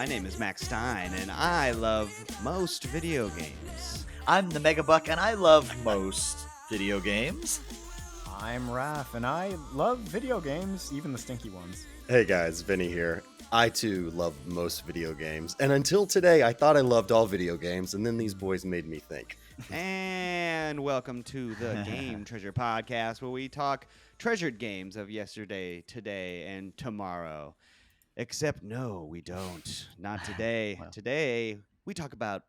My name is Max Stein, and I love most video games. I'm the Megabuck, and I love most video games. I'm Raph, and I love video games, even the stinky ones. Hey guys, Vinny here. I too love most video games, and until today I thought I loved all video games, and then these boys made me think. And welcome to the Game Treasure Podcast, where we talk treasured games of yesterday, today, and tomorrow. Except no, we don't. Not today. Well. Today, we talk about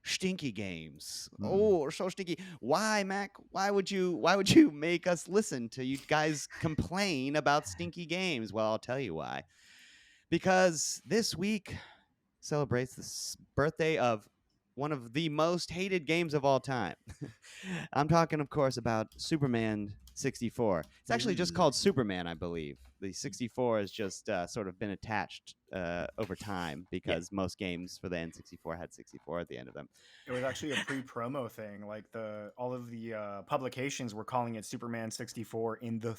stinky games. Oh, so stinky. Why, Mac? Why would you make us listen to you guys complain about stinky games? Well, I'll tell you why. Because this week celebrates the birthday of one of the most hated games of all time. I'm talking, of course, about Superman 64. It's actually just called Superman, I believe. The 64 has just sort of been attached over time because most games for the N64 had 64 at the end of them. It was actually a pre-promo thing. Like all of the publications were calling it Superman 64 in the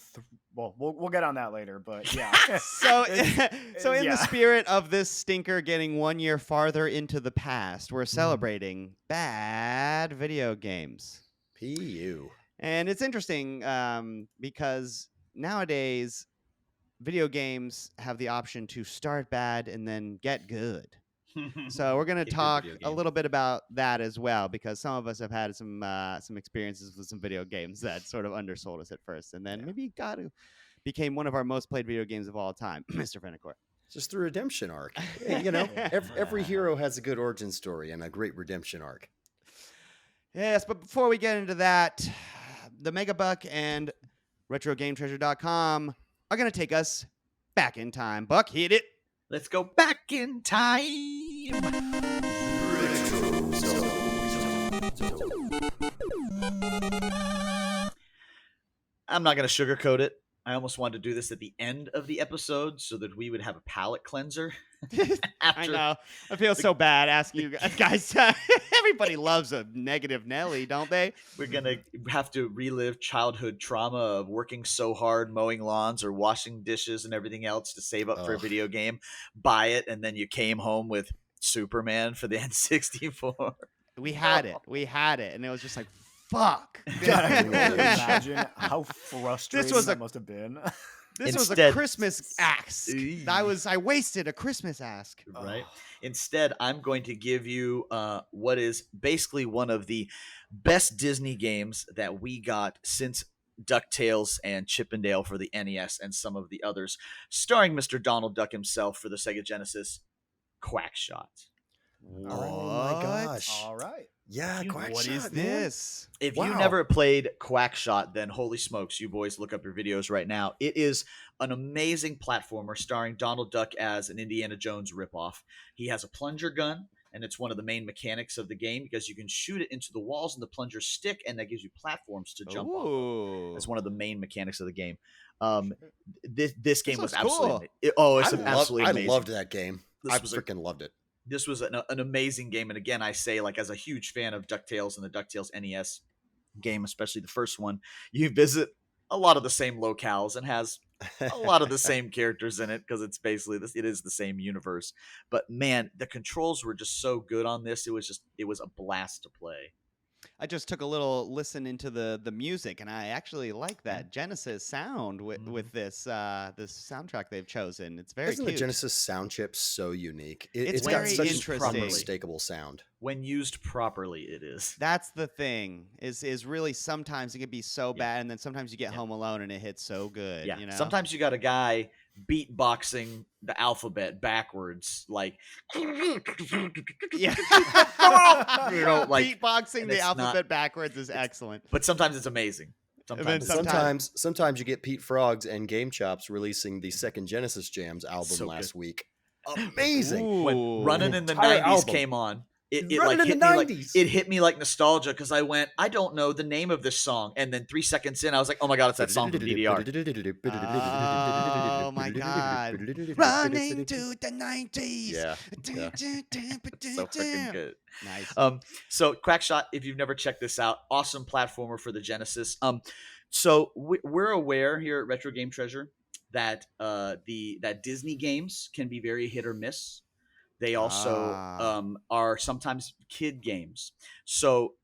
we'll get on that later, but yeah. So in the spirit of this stinker getting 1 year farther into the past, we're celebrating bad video games. P.U. And it's interesting because nowadays video games have the option to start bad and then get good. So we're going to talk a little bit about that as well, because some of us have had some experiences with some video games that sort of undersold us at first, and then maybe became one of our most played video games of all time, Mr. Venacore. Just the redemption arc. You know, every hero has a good origin story and a great redemption arc. Yes, but before we get into that, the Megabuck and RetroGameTreasure.com are going to take us back in time. Buck, hit it. Let's go back in time. I'm not going to sugarcoat it. I almost wanted to do this at the end of the episode so that we would have a palate cleanser. I know. I feel so bad asking you guys. Everybody loves a negative Nelly, don't they? We're going to have to relive childhood trauma of working so hard, mowing lawns or washing dishes and everything else to save up for a video game, buy it, and then you came home with Superman for the N64. We had it, and it was just like, fuck. God, I can really imagine how frustrating that must have been. This was a Christmas ask. I wasted a Christmas ask. Right. Instead, I'm going to give you what is basically one of the best Disney games that we got since DuckTales and Chip 'n Dale for the NES and some of the others, starring Mr. Donald Duck himself for the Sega Genesis, Quackshot. Oh my gosh. All right. Yeah, Quackshot. What is this? If you never played Quackshot, then holy smokes, you boys look up your videos right now. It is an amazing platformer starring Donald Duck as an Indiana Jones ripoff. He has a plunger gun, and it's one of the main mechanics of the game because you can shoot it into the walls and the plunger stick, and that gives you platforms to jump on. That's one of the main mechanics of the game. This game was absolutely absolutely amazing. I loved that game. I freaking loved it. This was an amazing game, and again, I say, like, as a huge fan of DuckTales and the DuckTales NES game, especially the first one, you visit a lot of the same locales and has a lot of the same characters in it because it's basically it is the same universe. But man, the controls were just so good on this. It was a blast to play. I just took a little listen into the music, and I actually like that Genesis sound with this this soundtrack they've chosen. It's very Isn't cute. the Genesis sound chip so unique? It's got very such interesting. an unmistakable sound. When used properly, it is. That's the thing. Is really sometimes it can be so bad, and then sometimes you get home alone and it hits so good. Yeah. You know? Sometimes you got a guy beatboxing the alphabet backwards, like Yeah. you know, like beatboxing the alphabet backwards is excellent. But sometimes it's amazing. Sometimes you get Pete Froggs and Game Chops releasing the second Genesis Jams album last week. Amazing. When Running in the Entire 90s album. came on, it hit me like nostalgia because I went, I don't know the name of this song, and then 3 seconds in, I was like, oh my god, it's that song from DDR. Oh my god! Running to the 90s. Yeah. So freaking good. Nice. So Quackshot, if you've never checked this out, awesome platformer for the Genesis. So we're aware here at Retro Game Treasure that that Disney games can be very hit or miss. They also Ah. are sometimes kid games. So,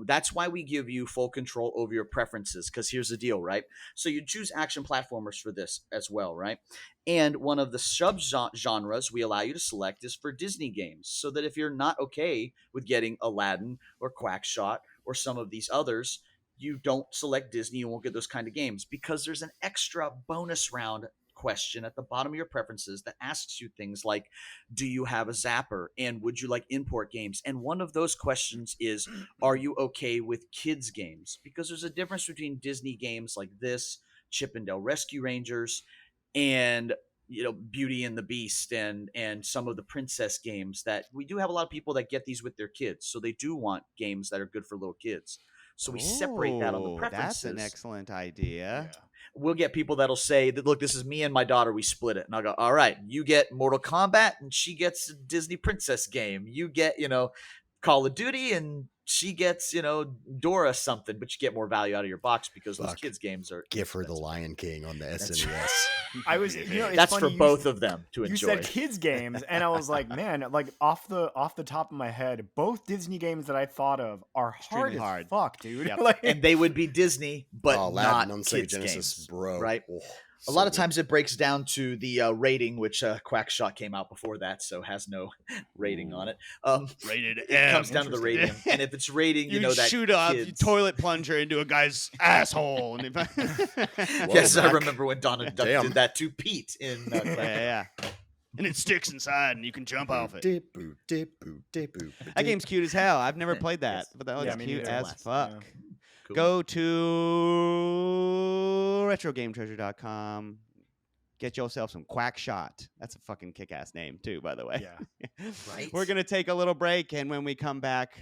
that's why we give you full control over your preferences. Because here's the deal, right? So you choose action platformers for this as well, right? And one of the sub genres we allow you to select is for Disney games. So that if you're not okay with getting Aladdin or Quackshot or some of these others, you don't select Disney, you won't get those kind of games, because there's an extra bonus round question at the bottom of your preferences that asks you things like, do you have a zapper, and would you like import games? And one of those questions is, are you okay with kids games? Because there's a difference between Disney games like this, Chip and Dale Rescue Rangers, and Beauty and the Beast, and some of the princess games, that we do have a lot of people that get these with their kids, so they do want games that are good for little kids. So we separate that on the Oh, that's an preferences. excellent idea. Yeah. We'll get people that'll say that, look, this is me and my daughter, we split it. And I'll go, all right, you get Mortal Kombat and she gets a Disney princess game. You get, Call of Duty and she gets, Dora something, but you get more value out of your box because those Fuck. kids games are Give her the expensive. Lion King on the That's SNES. I was, it's That's funny for both of them to you enjoy. said kids games, and I was like, man, like off the top of my head, both Disney games that I thought of are hard Extremely as hard. fuck, dude. Yep. Like, And they would be Disney, but Oh, not Aladdin on Sega kids Genesis, games, bro. right? Oh, A so lot of good. times it breaks down to the rating, which Quackshot came out before that, so has no rating on it. Rated It M. comes down to the rating, and if it's rating, You that shoot a kids... toilet plunger into a guy's asshole. And Yes, I Mac. remember when Donald Duck Damn. did that to Pete in yeah. And it sticks inside, and you can jump off it. Dip, boo, dip, boo, dip, boo, That game's cute as hell. I've never played that, Yes. but that Yeah, looks me cute neither. as Blast. fuck. Yeah. Cool. Go to retrogametreasure.com. Get yourself some Quackshot. That's a fucking kick-ass name, too, by the way. Yeah. Right? We're going to take a little break, and when we come back,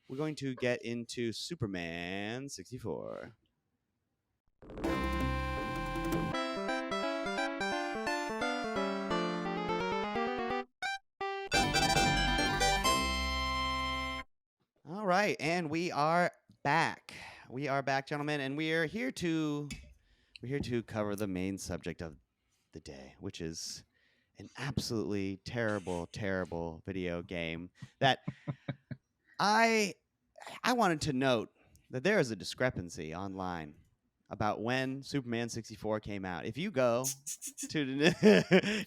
we're going to get into Superman 64. All right, and we are back. We are back, gentlemen, and we're here to cover the main subject of the day, which is an absolutely terrible, terrible video game that I wanted to note that there is a discrepancy online about when Superman 64 came out. If you go to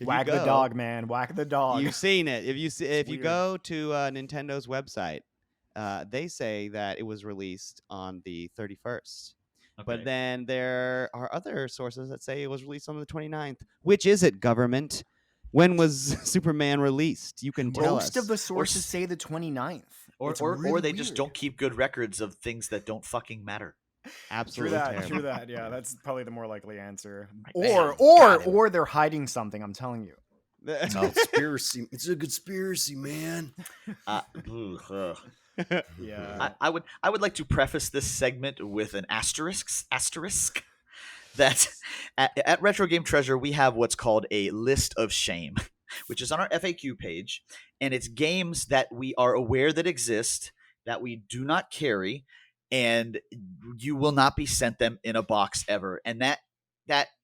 Whack the dog, man. Whack the dog. you've seen it. If you weird. go to Nintendo's website, they say that it was released on the 31st. But Okay. then there are other sources that say it was released on the 29th. Which is it, government? When was Superman released? You can tell us. Most of the sources say the 29th. Or It's or really they just weird. don't keep good records of things that don't fucking matter. Absolutely terrible. True that. Yeah, that's probably the more likely answer. Bam. Or Got him. or they're hiding something. I'm telling you. Conspiracy. It's a conspiracy, man. Ugh. Yeah. I would like to preface this segment with an asterisk that at Retro Game Treasure we have what's called a list of shame, which is on our FAQ page, and it's games that we are aware that exist that we do not carry, and you will not be sent them in a box ever, and that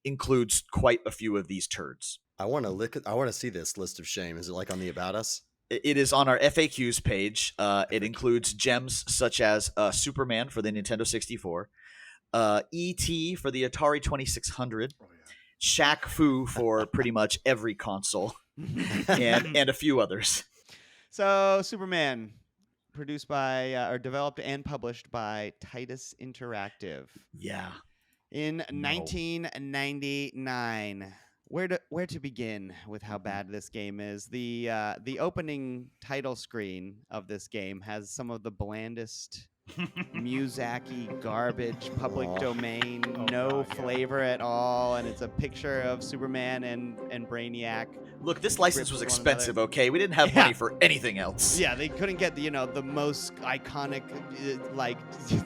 includes quite a few of these turds. I want to see this list of shame. Is it like on the About Us? It is on our FAQs page. It includes gems such as Superman for the Nintendo 64, E.T. for the Atari 2600, Oh, yeah. Shaq Fu for pretty much every console, and a few others. So Superman, produced by or developed and published by Titus Interactive Yeah. in 1999. Where to begin with how bad this game is? The opening title screen of this game has some of the blandest Miyazaki garbage, public Aw. domain, Oh, no God, yeah. flavor at all, and it's a picture of Superman and Brainiac. Look, this license Ripped was with one expensive, another. okay? We didn't have Yeah. money for anything else. Yeah, they couldn't get the most iconic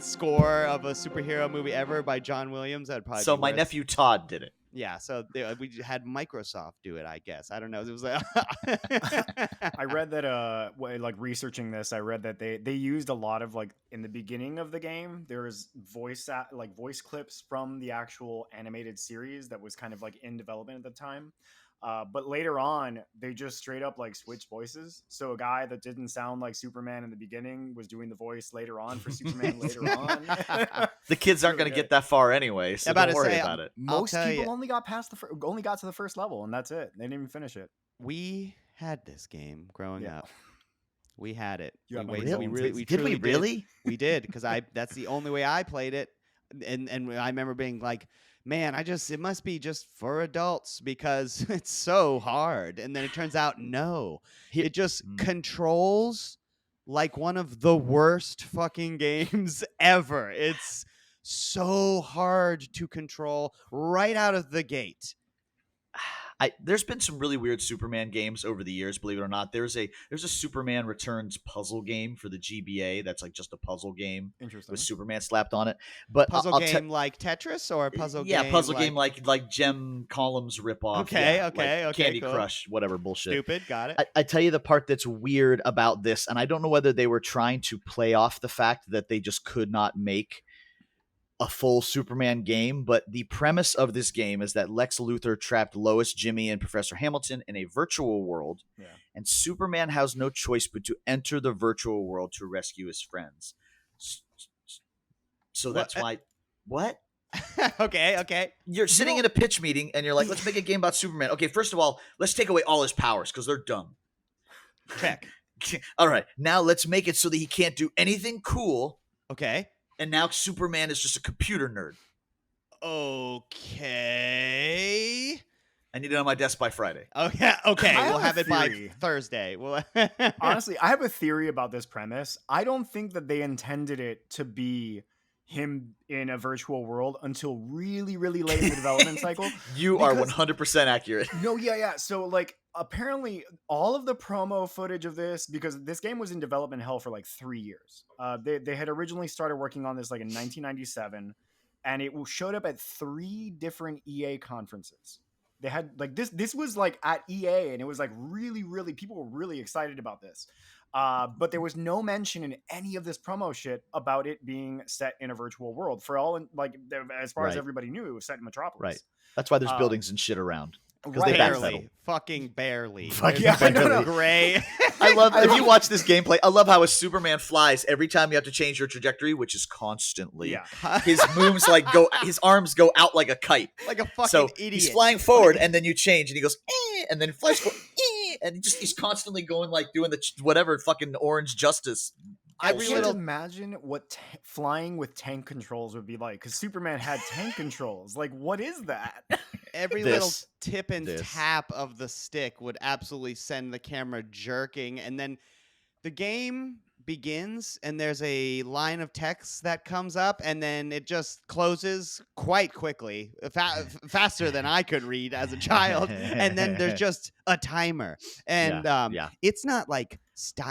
score of a superhero movie ever by John Williams. That'd probably So be my worth- nephew Todd did it. Yeah, so we had Microsoft do it, I guess. I don't know. It was like I read that like researching this, I read that they used a lot of, like, in the beginning of the game, there was voice clips from the actual animated series that was kind of like in development at the time. But later on, they just straight up like switched voices. So a guy that didn't sound like Superman in the beginning was doing the voice later on for Superman later on. The kids aren't Really going to good. get that far anyway, so About don't to worry say, about it. I'll Most tell people ya. only got past only got to the first level, and that's it. They didn't even finish it. We had this game growing Yeah. up. We had it. You got We my waited. We condolences. really, we Did truly we really? We did because that's the only way I played it, and I remember being like, man, it must be just for adults because it's so hard. And then it turns out no, it just controls like one of the worst fucking games ever. It's so hard to control right out of the gate. There's been some really weird Superman games over the years, believe it or not. There's a Superman Returns puzzle game for the GBA that's like just a puzzle game Interesting. with Superman slapped on it. But Puzzle I'll game like Tetris or a puzzle game? puzzle game like Gem Columns ripoff. Okay, yeah, okay, like okay, Candy cool. Crush, whatever bullshit. Stupid, got it. I tell you the part that's weird about this, and I don't know whether they were trying to play off the fact that they just could not make a full Superman game, but the premise of this game is that Lex Luthor trapped Lois, Jimmy, and Professor Hamilton in a virtual world, and Superman has no choice but to enter the virtual world to rescue his friends. So that's why... What? Okay. You're sitting in a pitch meeting, and you're like, let's make a game about Superman. Okay, first of all, let's take away all his powers, because they're dumb. Check. All right, now let's make it so that he can't do anything cool. Okay. And now Superman is just a computer nerd. Okay. I need it on my desk by Friday. Okay. I We'll have have a it by theory. Thursday. Honestly, I have a theory about this premise. I don't think that they intended it to be him in a virtual world until really, really late in the development cycle. You are Because- 100% accurate. No, yeah. So, like, apparently, all of the promo footage of this, because this game was in development hell for like 3 years. They had originally started working on this like in 1997, and it showed up at 3 different EA conferences. They had like this was like at EA, and it was like really, really people were really excited about this. But there was no mention in any of this promo shit about it being set in a virtual world. For all, like, as far as Right. everybody knew, it was set in Metropolis. Right. That's why there's Um, buildings and shit around. Because Right. they backpedal. Barely. Fucking barely. Fucking Yeah, I know, no. Gray. I love I if love- you watch this gameplay. I love how a Superman flies every time you have to change your trajectory, which is constantly. Yeah. His moves his arms go out like a kite. Like a fucking So idiot. he's flying forward, and then you change, and he goes, and then he flies forward, and he's constantly going like doing the whatever fucking orange justice. I Every can't little- imagine what flying with tank controls would be like, because Superman had tank controls. Like, what is that? Every This. little tip and This. tap of the stick would absolutely send the camera jerking. And then the game begins, and there's a line of text that comes up, and then it just closes quite quickly, faster than I could read as a child. And then there's just a timer, and yeah. it's not like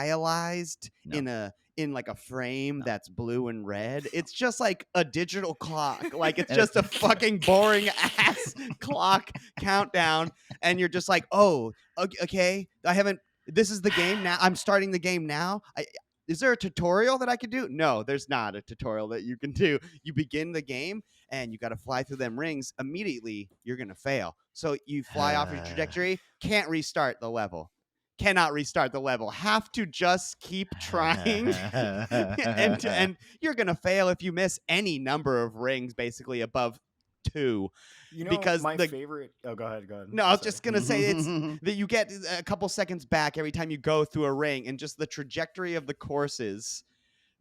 stylized No. in like a frame that's blue and red. It's just like a digital clock. Like it's And just a fucking boring ass clock countdown. And you're just like, oh, okay. This is the game now. I'm starting the game now. Is there a tutorial that I could do? No, there's not a tutorial that you can do. You begin the game and you got to fly through them rings. Immediately, you're going to fail. So you fly off your trajectory, can't restart the level. Cannot restart the level. Have to just keep trying. and you're going to fail if you miss any number of rings, basically above 2. You know, Because my the- favorite. Oh, go ahead. No, I was Sorry. just going to say it's that you get a couple seconds back every time you go through a ring, and just the trajectory of the courses.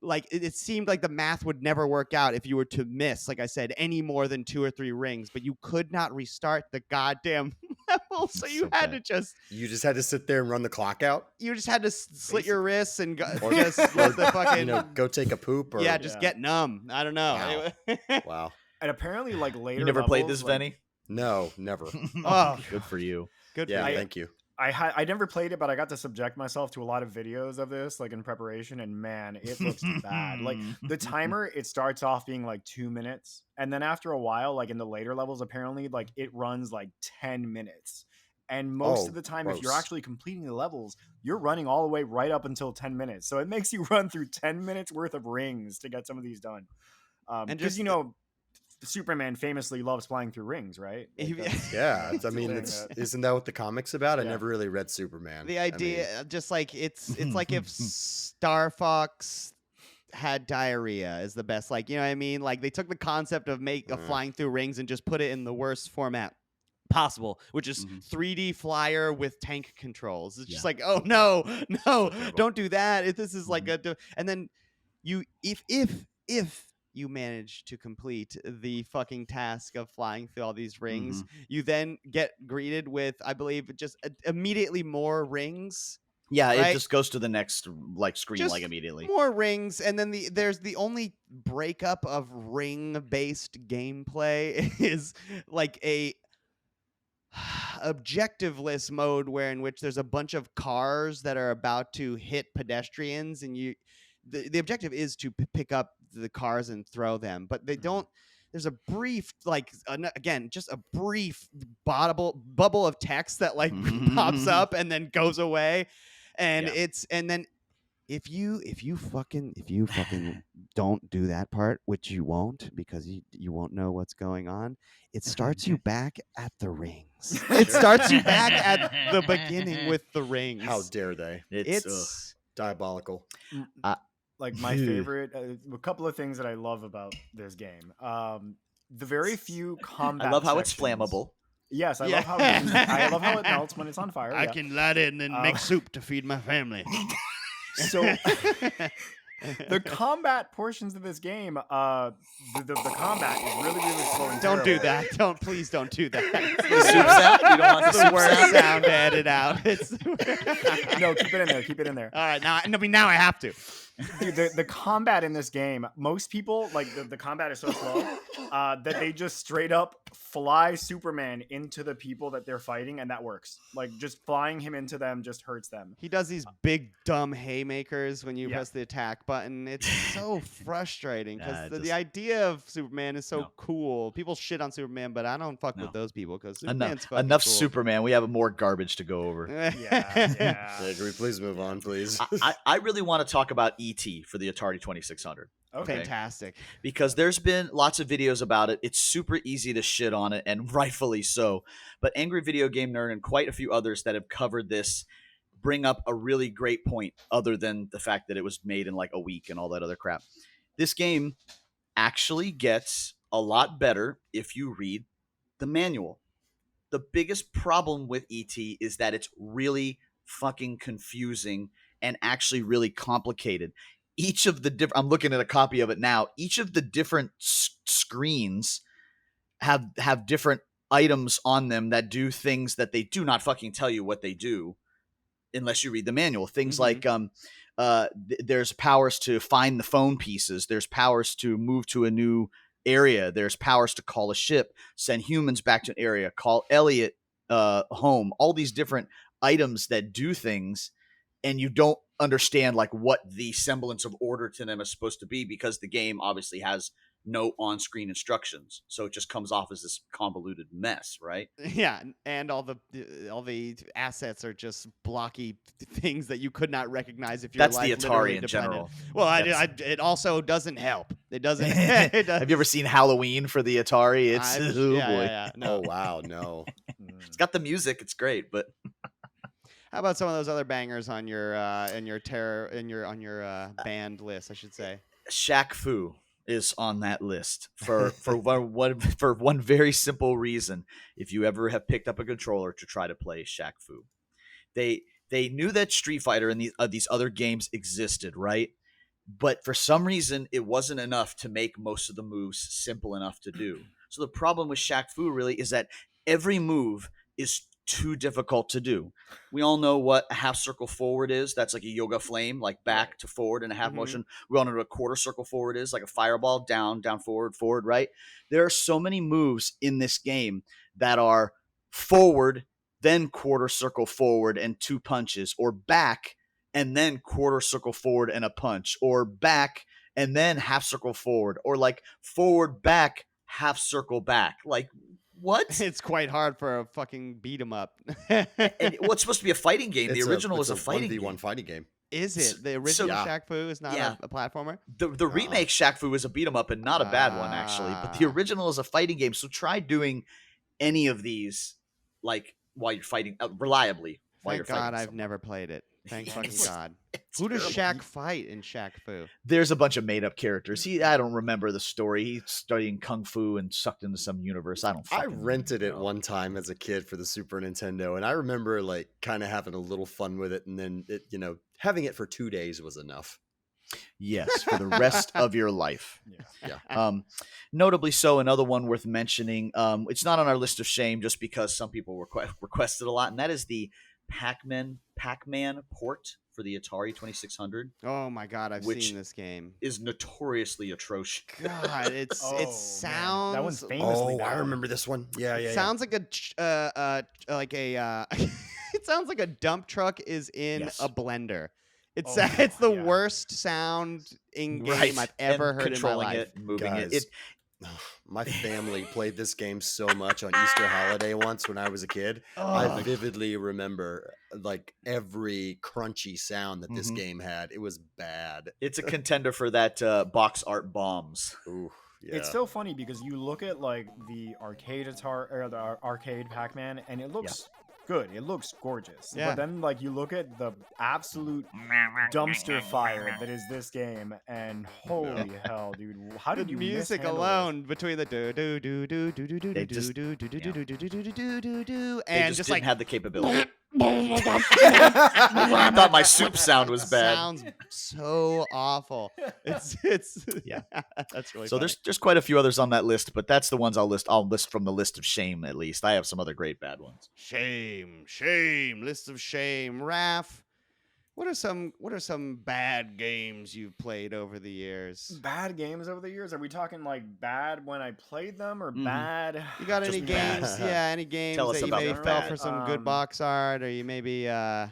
Like it seemed like the math would never work out if you were to miss, like I said, any more than 2 or 3 rings, but you could not restart the goddamn level. So That's you so had bad. to just You just had to sit there and run the clock out, you just had to slit your wrists and go, Or- just let the fucking go take a poop. Or, yeah, just Yeah. get numb. I don't know. Wow. Anyway. Wow. And apparently, like later. You never played levels, this, like, Venny? No, never. Oh. Good for you. Good Yeah, for you. thank you. I never played it, but I got to subject myself to a lot of videos of this, like in preparation, and man, it looks bad. Like the timer, it starts off being like 2 minutes, and then after a while, like in the later levels, apparently, like it runs like 10 minutes. And most Oh, of the time, if you're gross. actually completing the levels, you're running all the way right up until 10 minutes. So it makes you run through 10 minutes worth of rings to get some of these done. And Because just you know, Superman famously loves flying through rings, right? Like, Yeah, that's I the mean, thing that- isn't that what the comic's about? I Yeah. never really read Superman. The I idea, mean, just like it's like if Star Fox had diarrhea is the best. Like, you know what I mean? Like they took the concept of flying through rings and just put it in the worst format possible, which is 3D flyer with tank controls. It's just like, oh no, don't do that. This is like and then if you manage to complete the fucking task of flying through all these rings, you then get greeted with, I believe, just immediately more rings. Yeah, right? it just goes to the next like screen Just like immediately. more rings, and then there's the only breakup of ring-based gameplay is like a objectiveless mode where in which there's a bunch of cars that are about to hit pedestrians, and the objective is to pick up the cars and throw them, but they don't. There's a brief, like, again, just a brief bubble of text that like pops up and then goes away, and then if you fucking don't do that part, which you won't because you won't know what's going on, it starts you back at the rings. It starts you back at the beginning with the rings. how dare they? It's Diabolical. Like my favorite, a couple of things that I love about this game. The very few combat. I love how sections. it's flammable. Yes, I Yeah. love how it melts when it's on fire. I yeah. can light it and then make soup to feed my family. So the combat portions of this game, the combat is really slow and Don't do terrible. that. Please don't do that. The soup sound? You don't want the It's soup the worst sound? sound to edit out. It's No, keep it in there. Keep it in there. all right. Now I have to. Dude, the combat in this game, most people like the combat is so slow that they just straight up fly Superman into the people that they're fighting, and that works. Like just flying him into them just hurts them. He does these big dumb haymakers when you Yeah. press the attack button. It's so frustrating Nah, because it the idea of Superman is so No. cool. People shit on Superman, but I don't fuck No. with those people because Superman's fucking Enough cool. Superman. We have more garbage to go over. Yeah. Yeah, can we please move on, please? I really want to talk about E.T. for the Atari 2600. Okay. Fantastic. Because there's been lots of videos about it. It's super easy to shit on it, and rightfully so. But Angry Video Game Nerd and quite a few others that have covered this bring up a really great point, other than the fact that it was made in like a week and all that other crap. This game actually gets a lot better if you read the manual. The biggest problem with E.T. is that it's really fucking confusing and actually really complicated. Each of the different, I'm looking at a copy of it now. Each of the different screens have different items on them that do things that they do not fucking tell you what they do unless you read the manual. Things like there's powers to find the phone pieces. There's powers to move to a new area. There's powers to call a ship, send humans back to an area, call Elliot home. All these different items that do things, and you don't understand like what the semblance of order to them is supposed to be because the game obviously has no on-screen instructions, so it just comes off as this convoluted mess, right? Yeah, and all the assets are just blocky things that you could not recognize if your That's life the literally Atari in depended. general. Well, That's- it also doesn't help. It doesn't. Have you ever seen Halloween for the Atari? It's oh boy. No. Oh wow, no. It's got the music. It's great, but How about some of those other bangers on your band list? I should say. Shaq Fu is on that list for one very simple reason. If you ever have picked up a controller to try to play Shaq Fu, they knew that Street Fighter and these other games existed, right? But for some reason, it wasn't enough to make most of the moves simple enough to do. So the problem with Shaq Fu really is that every move is too difficult to do. We all know what a half circle forward is. That's like a yoga flame, like back to forward in a half motion. We all know what a quarter circle forward is, like a fireball, down, forward, right? There are so many moves in this game that are forward, then quarter circle forward and two punches, or back and then quarter circle forward and a punch, or back and then half circle forward, or like forward, back, half circle back. Like, what? It's quite hard for a fucking beat 'em up. And well, it's supposed to be a fighting game. The It's original was a it's fighting 1v1 game. fighting game. Is it the original yeah. Shaq Fu is not Yeah. a platformer? The remake Shaq Fu is a beat 'em up and not a bad one actually, but the Ah. original is a fighting game. So try doing any of these like while you're fighting reliably while you're Thank God fighting. I've someone. never played it. Thank Yeah, fucking it's- God. It's Who does terrible. Shaq fight in Shaq Fu? There's a bunch of made up characters. I don't remember the story. He's studying kung fu and sucked into some universe. I don't. I fucking rented it know. one time as a kid for the Super Nintendo, and I remember like kind of having a little fun with it, and then it, having it for 2 days was enough. Yes, for the rest of your life. Notably so, another one worth mentioning. It's not on our list of shame just because some people requested a lot, and that is the Pac-Man port for the Atari 2600. Oh my God, I've Which seen this game. Is notoriously atrocious. God, it Man, sounds. that one's famously Oh, I bad. remember this one. Yeah, yeah. Sounds like it sounds like a dump truck is in Yes. a blender. It's Oh, it's the yeah. worst sound in game Right. I've ever And heard in my controlling life. it, moving Guys, it. my family played this game so much on Easter holiday once when I was a kid. I Oh, vividly remember like every crunchy sound that this Mhm. game had. It was bad. It's a contender for that box art bombs. Ooh, yeah. It's so funny because you look at like the arcade Atari or the arcade Pac-Man, and it looks good. It looks gorgeous. Yeah. But then like you look at the absolute dumpster fire that is this game, and holy hell, dude! How the did you music mishandle alone between the do do do do do do do They do just- do do do do do do do do do do They and just just didn't like have the capability. this? I thought my soup sound was bad. sounds so awful. It's Yeah. That's really So funny. there's quite a few others on that list, but that's the ones I'll list. I'll list from the list of shame at least. I have some other great bad ones. Shame, list of shame. Raph, what are some bad games you've played over the years? Bad games over the years? Are we talking like bad when I played them, or Mhm. bad? You got Just any bad. games? Yeah, any games Tell us that you about maybe the fell bad. for some good box art, or you maybe I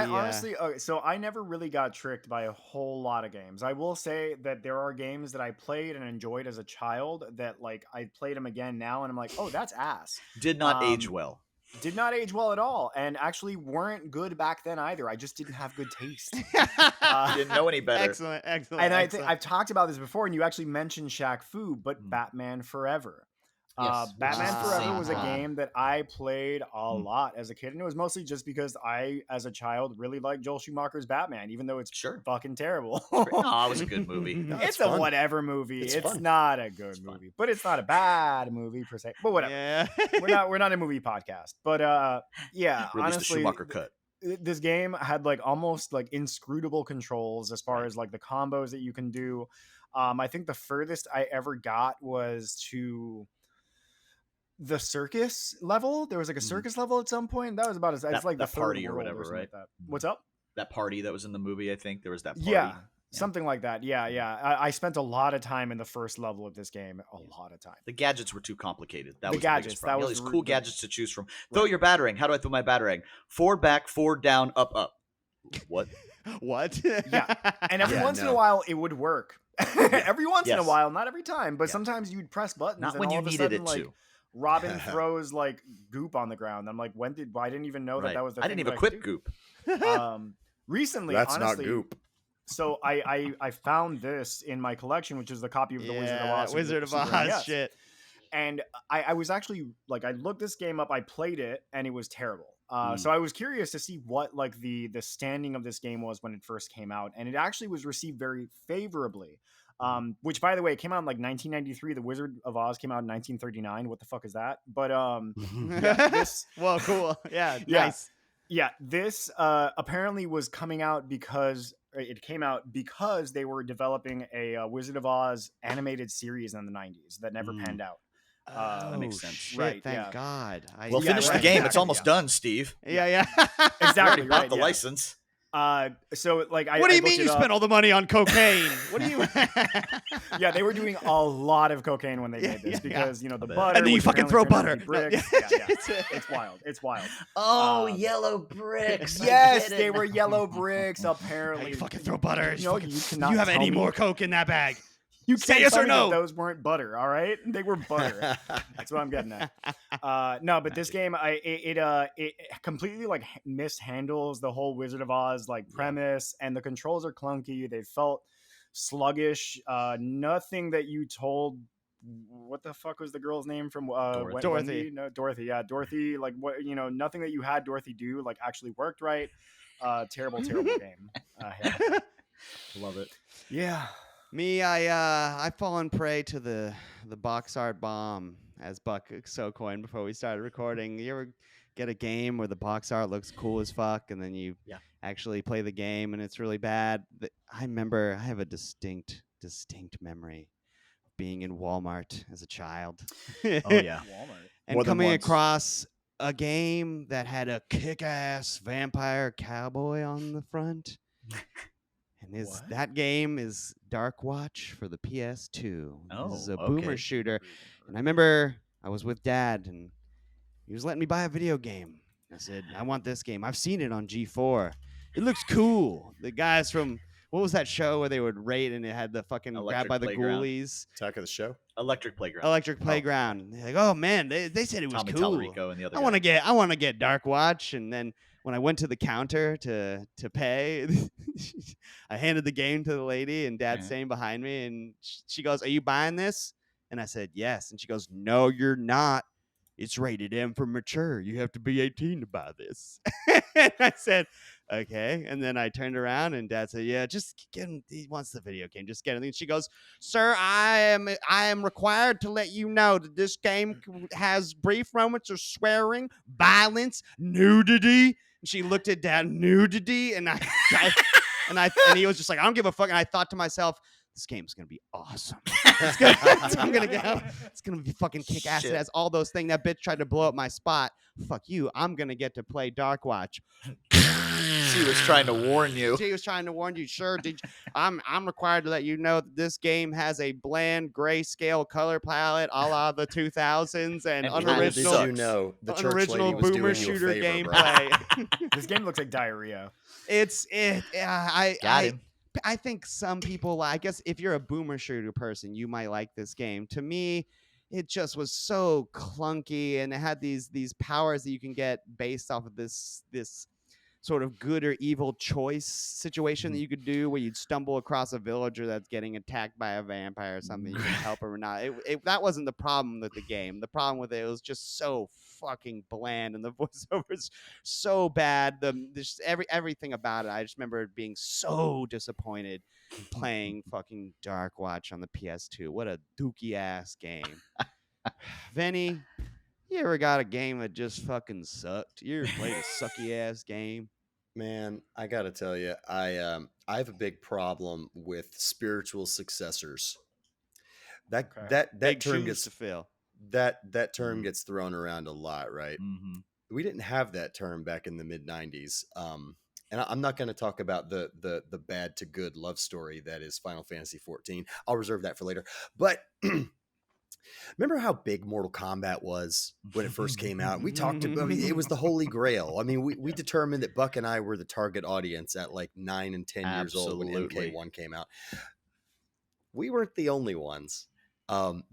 honestly, okay, so I never really got tricked by a whole lot of games. I will say that there are games that I played and enjoyed as a child that like I played them again now, and I'm like, oh, that's ass. Did not age Um, well. Did not age well at all, and actually weren't good back then either. I just didn't have good taste. Didn't know any better. excellent. And I think excellent. I've talked about this before, and you actually mentioned Shaq Fu, but Mm. Batman Forever. Yes, which Batman is the Forever same was a time. game that I played a Mm. lot as a kid, and it was mostly just because I, as a child, really liked Joel Schumacher's Batman, even though it's Sure. fucking terrible. No, it was a good movie. No, It's it's a fun. whatever movie. It's It's fun. not a good It's fun. movie, but it's not a bad movie per se. But whatever. Yeah. We're not a movie podcast. But yeah, Released the honestly, Schumacher cut. this game had like almost like inscrutable controls as far Right. as like the combos that you can do. I think the furthest I ever got was to the circus level. There was like a Mhm. circus level at some point. That was about as That- it's like the that third party or world whatever, something right? like that. What's up? That party that was in the movie, I think there was that party. Yeah, something like that. Yeah. I spent a lot of time in the first level of this game. A lot of time. The gadgets were too complicated. That The was gadgets, the biggest that problem. was These cool the- gadgets to choose from. Throw your battering. How do I throw my battering? Forward, back, forward, down, up, up. What? What? Yeah. And every Yeah, once in a no. while, it would work. Every once in a Yes. while, not every time, but Yeah. sometimes you'd press buttons. Not and when all you of a needed sudden, it like, to. Robin throws like goop on the ground. I'm like, I didn't even know Right. that was the I thing didn't that even could quit do. goop. Recently, That's honestly, not goop. so I found this in my collection, which is the copy of the Wizard of Oz. Wizard of Super Oz NES. shit. And I was actually like, I looked this game up, I played it, and it was terrible. So I was curious to see what like the standing of this game was when it first came out, and it actually was received very favorably. Which, by the way, came out in like 1993. The Wizard of Oz came out in 1939. What the fuck is that? But yeah, this Well, cool. Yeah, Yeah. nice. yeah, this apparently was coming out because it came out because they were developing a Wizard of Oz animated series in the 90s that never Mm. panned out. That makes sense. Shit, Right, thank yeah. God. Well, Yeah, finish right, the game. It's exactly, almost yeah. done, Steve. Yeah. You already Exactly. bought Right, the yeah. license. So like, What do I you mean looked you it up. spent all the money on cocaine? What do you? Yeah, they were doing a lot of cocaine when they Yeah, made this yeah, because you know the bet. butter. And then you which fucking apparently throw turned out to butter. be No, bricks. yeah. Yeah, it's wild. It's wild. Oh, yellow bricks. Yes, they were yellow bricks. Apparently, You fucking throw butter. You know, you cannot you have tell any me- more coke in that bag? You Say can't yes tell or me that no. those weren't butter. All right, they were butter. That's what I'm getting at. No, but this game, it completely like mishandles the whole Wizard of Oz like premise, and the controls are clunky. They felt sluggish. Nothing that you told. What the fuck was the girl's name from Dorothy. Wendy? No, Dorothy. Yeah, Dorothy. Like what? Nothing that you had Dorothy do like actually worked right. Terrible game. Yeah. Love it. Yeah. Me, I've fallen prey to the box art bomb, as Buck so coined before we started recording. You ever get a game where the box art looks cool as fuck, and then you actually play the game and it's really bad? I remember I have a distinct memory of being in Walmart as a child. Oh yeah, Walmart. And More than coming once. across a game that had a kick-ass vampire cowboy on the front. And that game is Dark Watch for the PS2. This is a boomer okay. shooter. And I remember I was with Dad, and he was letting me buy a video game. I said, I want this game. I've seen it on G4. It looks cool. The guys from, what was that show where they would rate and it had the fucking Electric grab by the Playground. ghoulies? Attack of the Show. Electric Playground. Electric Playground. They're like, oh man, they said it was Tommy cool. Tallarico and the other I guy. want to get Dark Watch. And then when I went to the counter to pay, I handed the game to the lady, and Dad's standing behind me, and she goes, "Are you buying this?" And I said, "Yes." And she goes, "No, you're not. It's rated M for mature. You have to be 18 to buy this." And I said, "Okay." And then I turned around, and Dad said, "Yeah, just get him. He wants the video game. Just get him." And she goes, "Sir, I am required to let you know that this game has brief moments of swearing, violence, nudity." And she looked at Dad, nudity, and and he was just like, "I don't give a fuck." And I thought to myself, this game's gonna be awesome. It's gonna be fucking kick ass. It has all those things. That bitch tried to blow up my spot. Fuck you. I'm gonna get to play Dark Watch. She was trying to warn you. She was trying to warn you. Sure, I'm required to let you know that this game has a bland grayscale color palette, a la the 2000s, and unoriginal. Did you know the church unoriginal lady was boomer doing you a shooter favor, bro? gameplay. This game looks like diarrhea. I think some people, I guess if you're a boomer shooter person, you might like this game. To me, it just was so clunky, and it had these powers that you can get based off of this sort of good or evil choice situation that you could do, where you'd stumble across a villager that's getting attacked by a vampire or something. You can help him or not. That wasn't the problem with the game. The problem with it was just so fucking bland, and the voiceover's so bad. Just everything about it. I just remember being so disappointed playing fucking Dark Watch on the PS2. What a dookie ass game. Vinny, you ever got a game that just fucking sucked? You ever played a sucky ass game? Man, I gotta tell you, I have a big problem with spiritual successors. That Big term shoes gets to fill. that term gets thrown around a lot, right? Mm-hmm. We didn't have that term back in the mid '90s, and I'm not going to talk about the bad to good love story that is Final Fantasy 14. I'll reserve that for later. But remember how big Mortal Kombat was when it first came out? We talked about, I mean, it was the holy grail. I mean, we determined that Buck and I were the target audience at like 9 and 10 years old when MK1 came out. We weren't the only ones,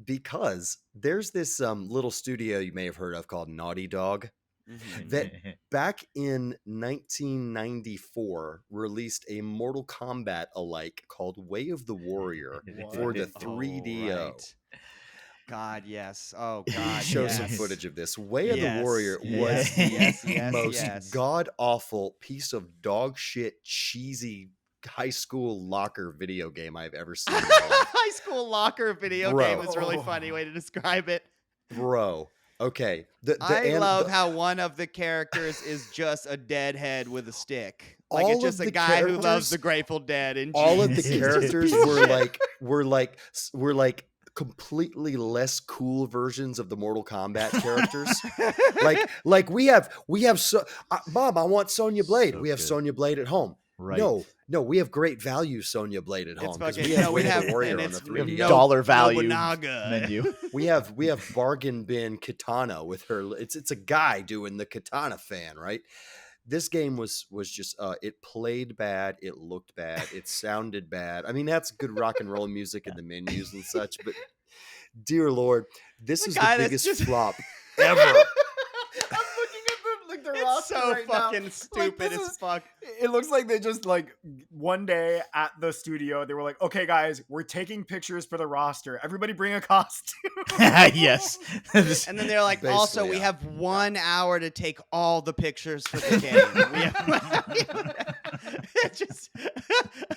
because there's this little studio you may have heard of called Naughty Dog that back in 1994 released a Mortal Kombat alike called Way of the Warrior for the 3DO. Right. God, yes. Oh, God, Show yes. some footage of this. Way of the Warrior was the most god-awful piece of dog shit, cheesy high school locker video game I've ever seen. High school locker video game is a really funny way to describe it. Bro. Okay. I love how one of the characters is just a deadhead with a stick. Like it's just a guy who loves the Grateful Dead. And all of the characters were like completely less cool versions of the Mortal Kombat characters. like we have Bob, I want Sonya Blade. We have Sonya Blade at home. Right. No, we have great value Sonya Blade at home. We have Warrior on the 3D. Dollar value menu. we have bargain bin Katana with her. It's a guy doing the Katana fan, right? this game was just it played bad, it looked bad, it sounded bad. I mean, that's good rock and roll music in the menus and such, but dear Lord, this The is guy the that's biggest just- flop ever. I'm looking at the It's roster so right now. fucking stupid this as is- fuck. It looks like they just like one day at the studio they were like, okay guys, we're taking pictures for the roster, everybody bring a costume. Yes. And then they're like, also, Basically, we yeah. have 1 hour to take all the pictures for the game. It's just,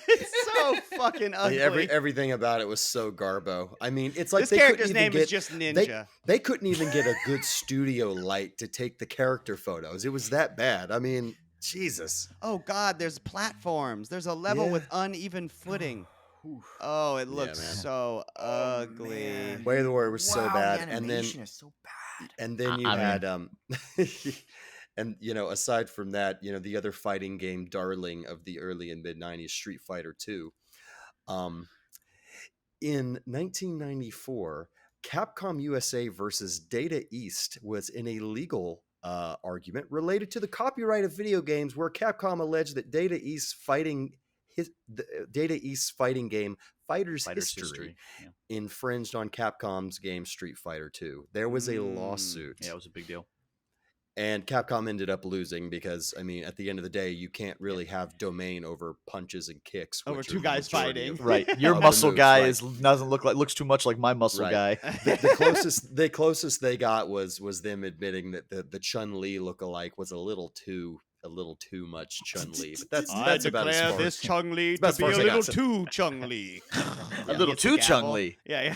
it's so fucking I mean, ugly. everything about it was so garbo. I mean, it's like This they couldn't character's even name get, is just Ninja. They couldn't even get a good studio light to take the character photos. It was that bad. I mean, Jesus. Oh God, there's platforms. There's a level Yeah. with uneven footing. Oof. Oh, it Yeah, looks man. so Oh, ugly. man. Way of the Warrior was so Wow, bad, the and then animation is so bad. and then you I mean- had and aside from that, the other fighting game darling of the early and mid 90s, Street Fighter 2. In 1994, Capcom USA versus Data East was in a legal argument related to the copyright of video games, where Capcom alleged that Data East's fighting game Fighter's History Yeah. infringed on Capcom's game Street Fighter 2. There was a lawsuit. Yeah, it was a big deal. And Capcom ended up losing because, I mean, at the end of the day, you can't really have domain over punches and kicks. Over which two are the guys majority fighting. of- Right. Your of the muscle moves, guy right. looks too much like my muscle Right. guy. The closest they got was them admitting that the Chun-Li lookalike was a little too much Chun-Li. But that's about as far as Chung-Li about as far as I got. too Chung-Li. A little Gets the too gavel. Chung-Li. Yeah.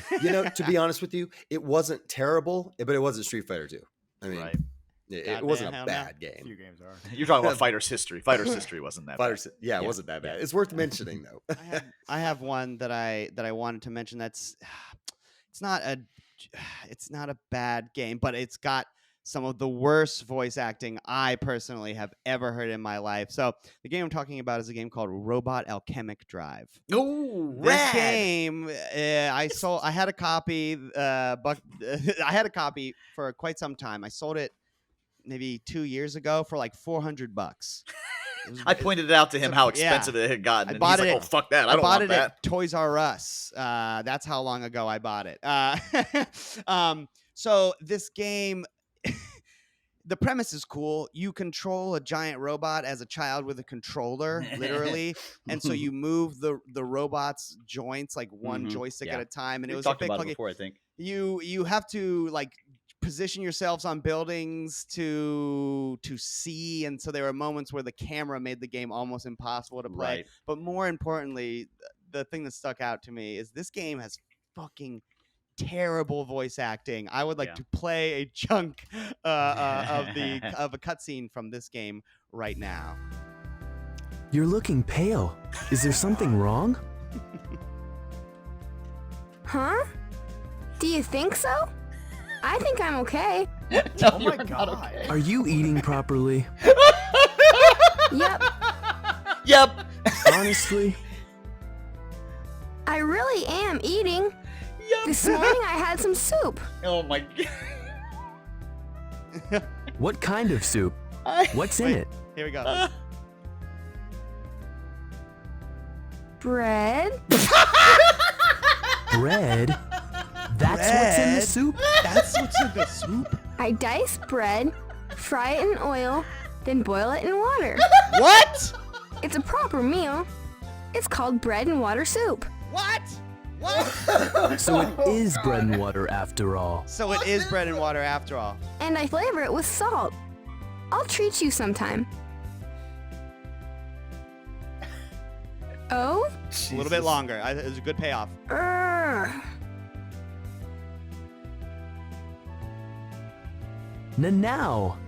to be honest with you, it wasn't terrible, but it wasn't Street Fighter 2. I mean, Right. it Goddamn, wasn't a hell no. bad A game. few games are. You're talking about Fighter's History. Fighter's History wasn't that bad. It Yeah. wasn't that bad. Yeah. It's worth mentioning though. I have one that I wanted to mention. That's it's not a bad game, but it's got some of the worst voice acting I personally have ever heard in my life. So the game I'm talking about is a game called Robot Alchemic Drive. Oh, This game, I had a copy. I had a copy for quite some time. I sold it maybe 2 years ago for like $400. It was- I pointed out to him how yeah. expensive it had gotten, I and bought he's like, it "Oh, at- fuck that! I I don't bought want it that." at Toys R Us. That's how long ago I bought it. So this game, the premise is cool. You control a giant robot as a child with a controller, literally, and so you move the robot's joints like one Mhm, joystick yeah. at a time, and it We was a talked bit about it clunky. before, I think. You have to like position yourselves on buildings to see, and so there were moments where the camera made the game almost impossible to play. Right. But more importantly, the thing that stuck out to me is this game has fucking terrible voice acting. I would like Yeah. to play a chunk of a cutscene from this game right now. You're looking pale. Is there something wrong? Huh? Do you think so? I think I'm okay. Oh my god. Are you eating properly? Yep, Yep. Honestly, I really am eating. Yep. This morning I had some soup. Oh my god. what kind of soup? What's in Wait. it? Here we go. Bread? Bread? That's what's in the Bread? soup? That's what's in the soup. I dice bread, fry it in oil, then boil it in water. What? It's a proper meal. It's called bread and water soup. What? What? So it is bread and water after all. So it is bread and water after all. And I flavor it with salt. I'll treat you sometime. Oh? A little bit longer. It was a good payoff. Urgh. Now,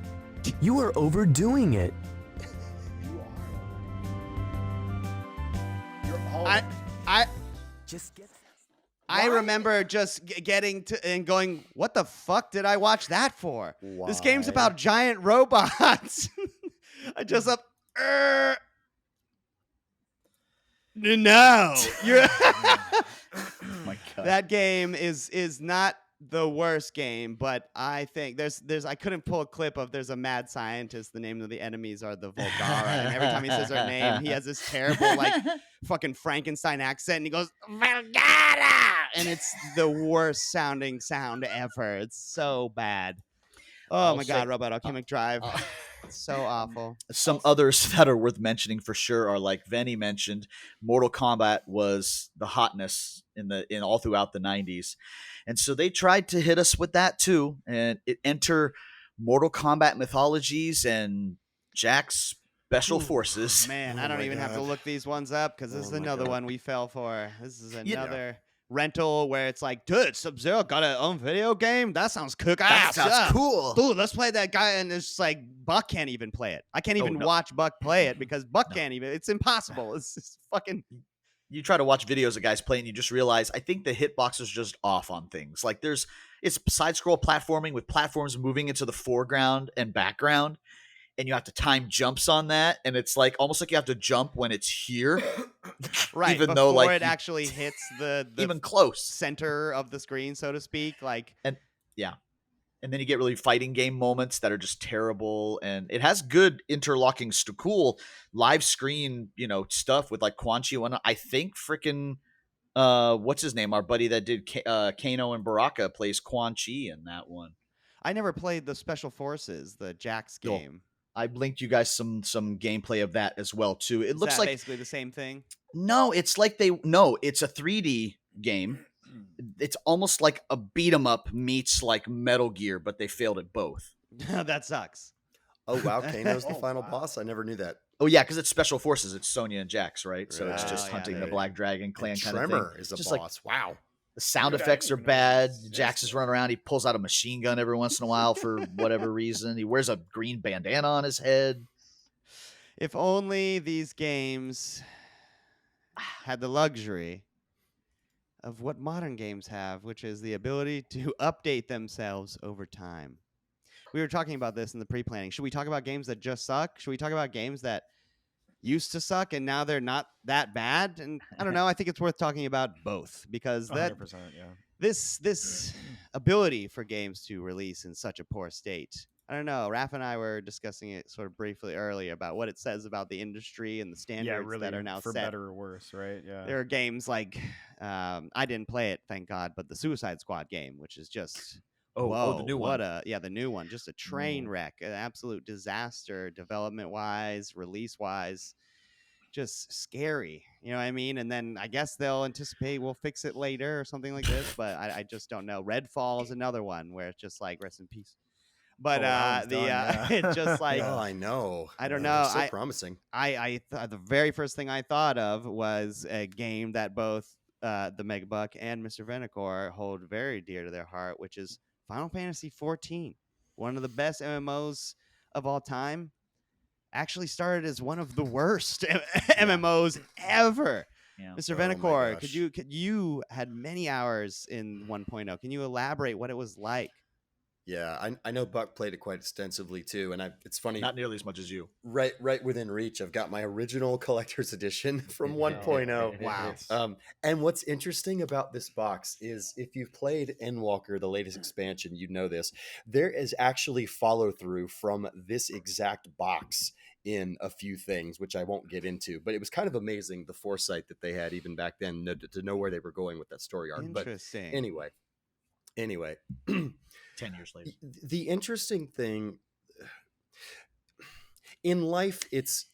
you are overdoing it. You are. You're all. I Just get. I Why? remember just getting to and going, what the fuck did I watch that for? This game's Why? about giant robots. I just up. No, you're Oh my god. that game is not the worst game, but I think there's I couldn't pull a clip of there's a mad scientist. The name of the enemies are the Volgara, and every time he says their name, he has this terrible like fucking Frankenstein accent, and he goes Volgara, and it's the worst sounding sound ever. It's so bad. Oh I'll my say- god, Robot Alchemic Drive. uh, It's so awful. Some others that are worth mentioning for sure are like Venny mentioned. Mortal Kombat was the hotness in all throughout the 90s, and so they tried to hit us with that too. And it enter Mortal Kombat Mythologies and Jack's Special Forces. Man, Oh I don't my even have to God. look these ones up because this Oh is my another God. one we fell for. This is You know. another rental where it's like, dude, Sub-Zero got a own video game? That sounds cook That ass. sounds yeah. cool. Dude, let's play that guy. And it's just like, Buck can't even play it. I can't Oh, even no. watch Buck play it because Buck No. can't even. It's impossible. It's just fucking. You try to watch videos of guys playing, you just realize I think the hitbox is just off on things. Like it's side scroll platforming with platforms moving into the foreground and background, and you have to time jumps on that, and it's like almost like you have to jump when it's here, Right. even before though like it you- actually hits the even close. center of the screen, so to speak. Like, And then you get really fighting game moments that are just terrible, and it has good interlocking, cool live screen, stuff with like Quan Chi. And I think freaking what's his name? Our buddy that did Kano and Baraka plays Quan Chi in that one. I never played the Special Forces, the Jax Cool. game. I linked you guys some gameplay of that as well too. It Is looks that like basically the same thing. it's a 3D game. It's almost like a beat 'em up meets like Metal Gear, but they failed at both. That sucks. Oh wow, Kano's the Oh, final wow. boss. I never knew that. Oh yeah, because it's Special Forces. It's Sonya and Jax, right? So it's Right. just Oh, yeah, hunting the there- Black Dragon clan And kind of Tremor thing. is a Just like boss. Wow. the sound Dude, I effects are didn't even know bad. this Jax is existed. running around. He pulls out a machine gun every once in a while for whatever reason. He wears a green bandana on his head. If only these games had the luxury of what modern games have, which is the ability to update themselves over time. We were talking about this in the pre-planning. Should we talk about games that just suck? Should we talk about games that used to suck and now they're not that bad? And I don't know. I think it's worth talking about both because that 100%, yeah. this ability for games to release in such a poor state. I don't know. Raph and I were discussing it sort of briefly earlier about what it says about the industry and the standards Yeah, really, that are now for set. better or worse, right? Yeah. There are games like I didn't play it, thank God, but the Suicide Squad game, which is just The whoa, new one. the new one, just a train Mm. wreck, an absolute disaster, development wise, release wise, just scary. You know what I mean? And then I guess they'll anticipate we'll fix it later or something like this, but I just don't know. Redfall is another one where it's just like rest in peace. But Oh, that one's done, yeah. it's just like Oh, I know. I don't Yeah, know. So promising. the very first thing I thought of was a game that both the Megabuck and Mr. Venacore hold very dear to their heart, which is Final Fantasy XIV, one of the best MMOs of all time. Actually started as one of the worst MMOs ever. Yeah. Mr. Oh my Venacore, gosh. you had many hours in 1.0. Can you elaborate what it was like? Yeah, I know Buck played it quite extensively too, and it's funny. Not nearly as much as you. right within reach. I've got my original collector's edition from 1.0. Wow. And what's interesting about this box is if you've played Endwalker, the latest expansion, you know this. There is actually follow through from this exact box in a few things, which I won't get into. But it was kind of amazing the foresight that they had even back then to know where they were going with that story arc. But Interesting. anyway. 10 years later. The interesting thing in life, it's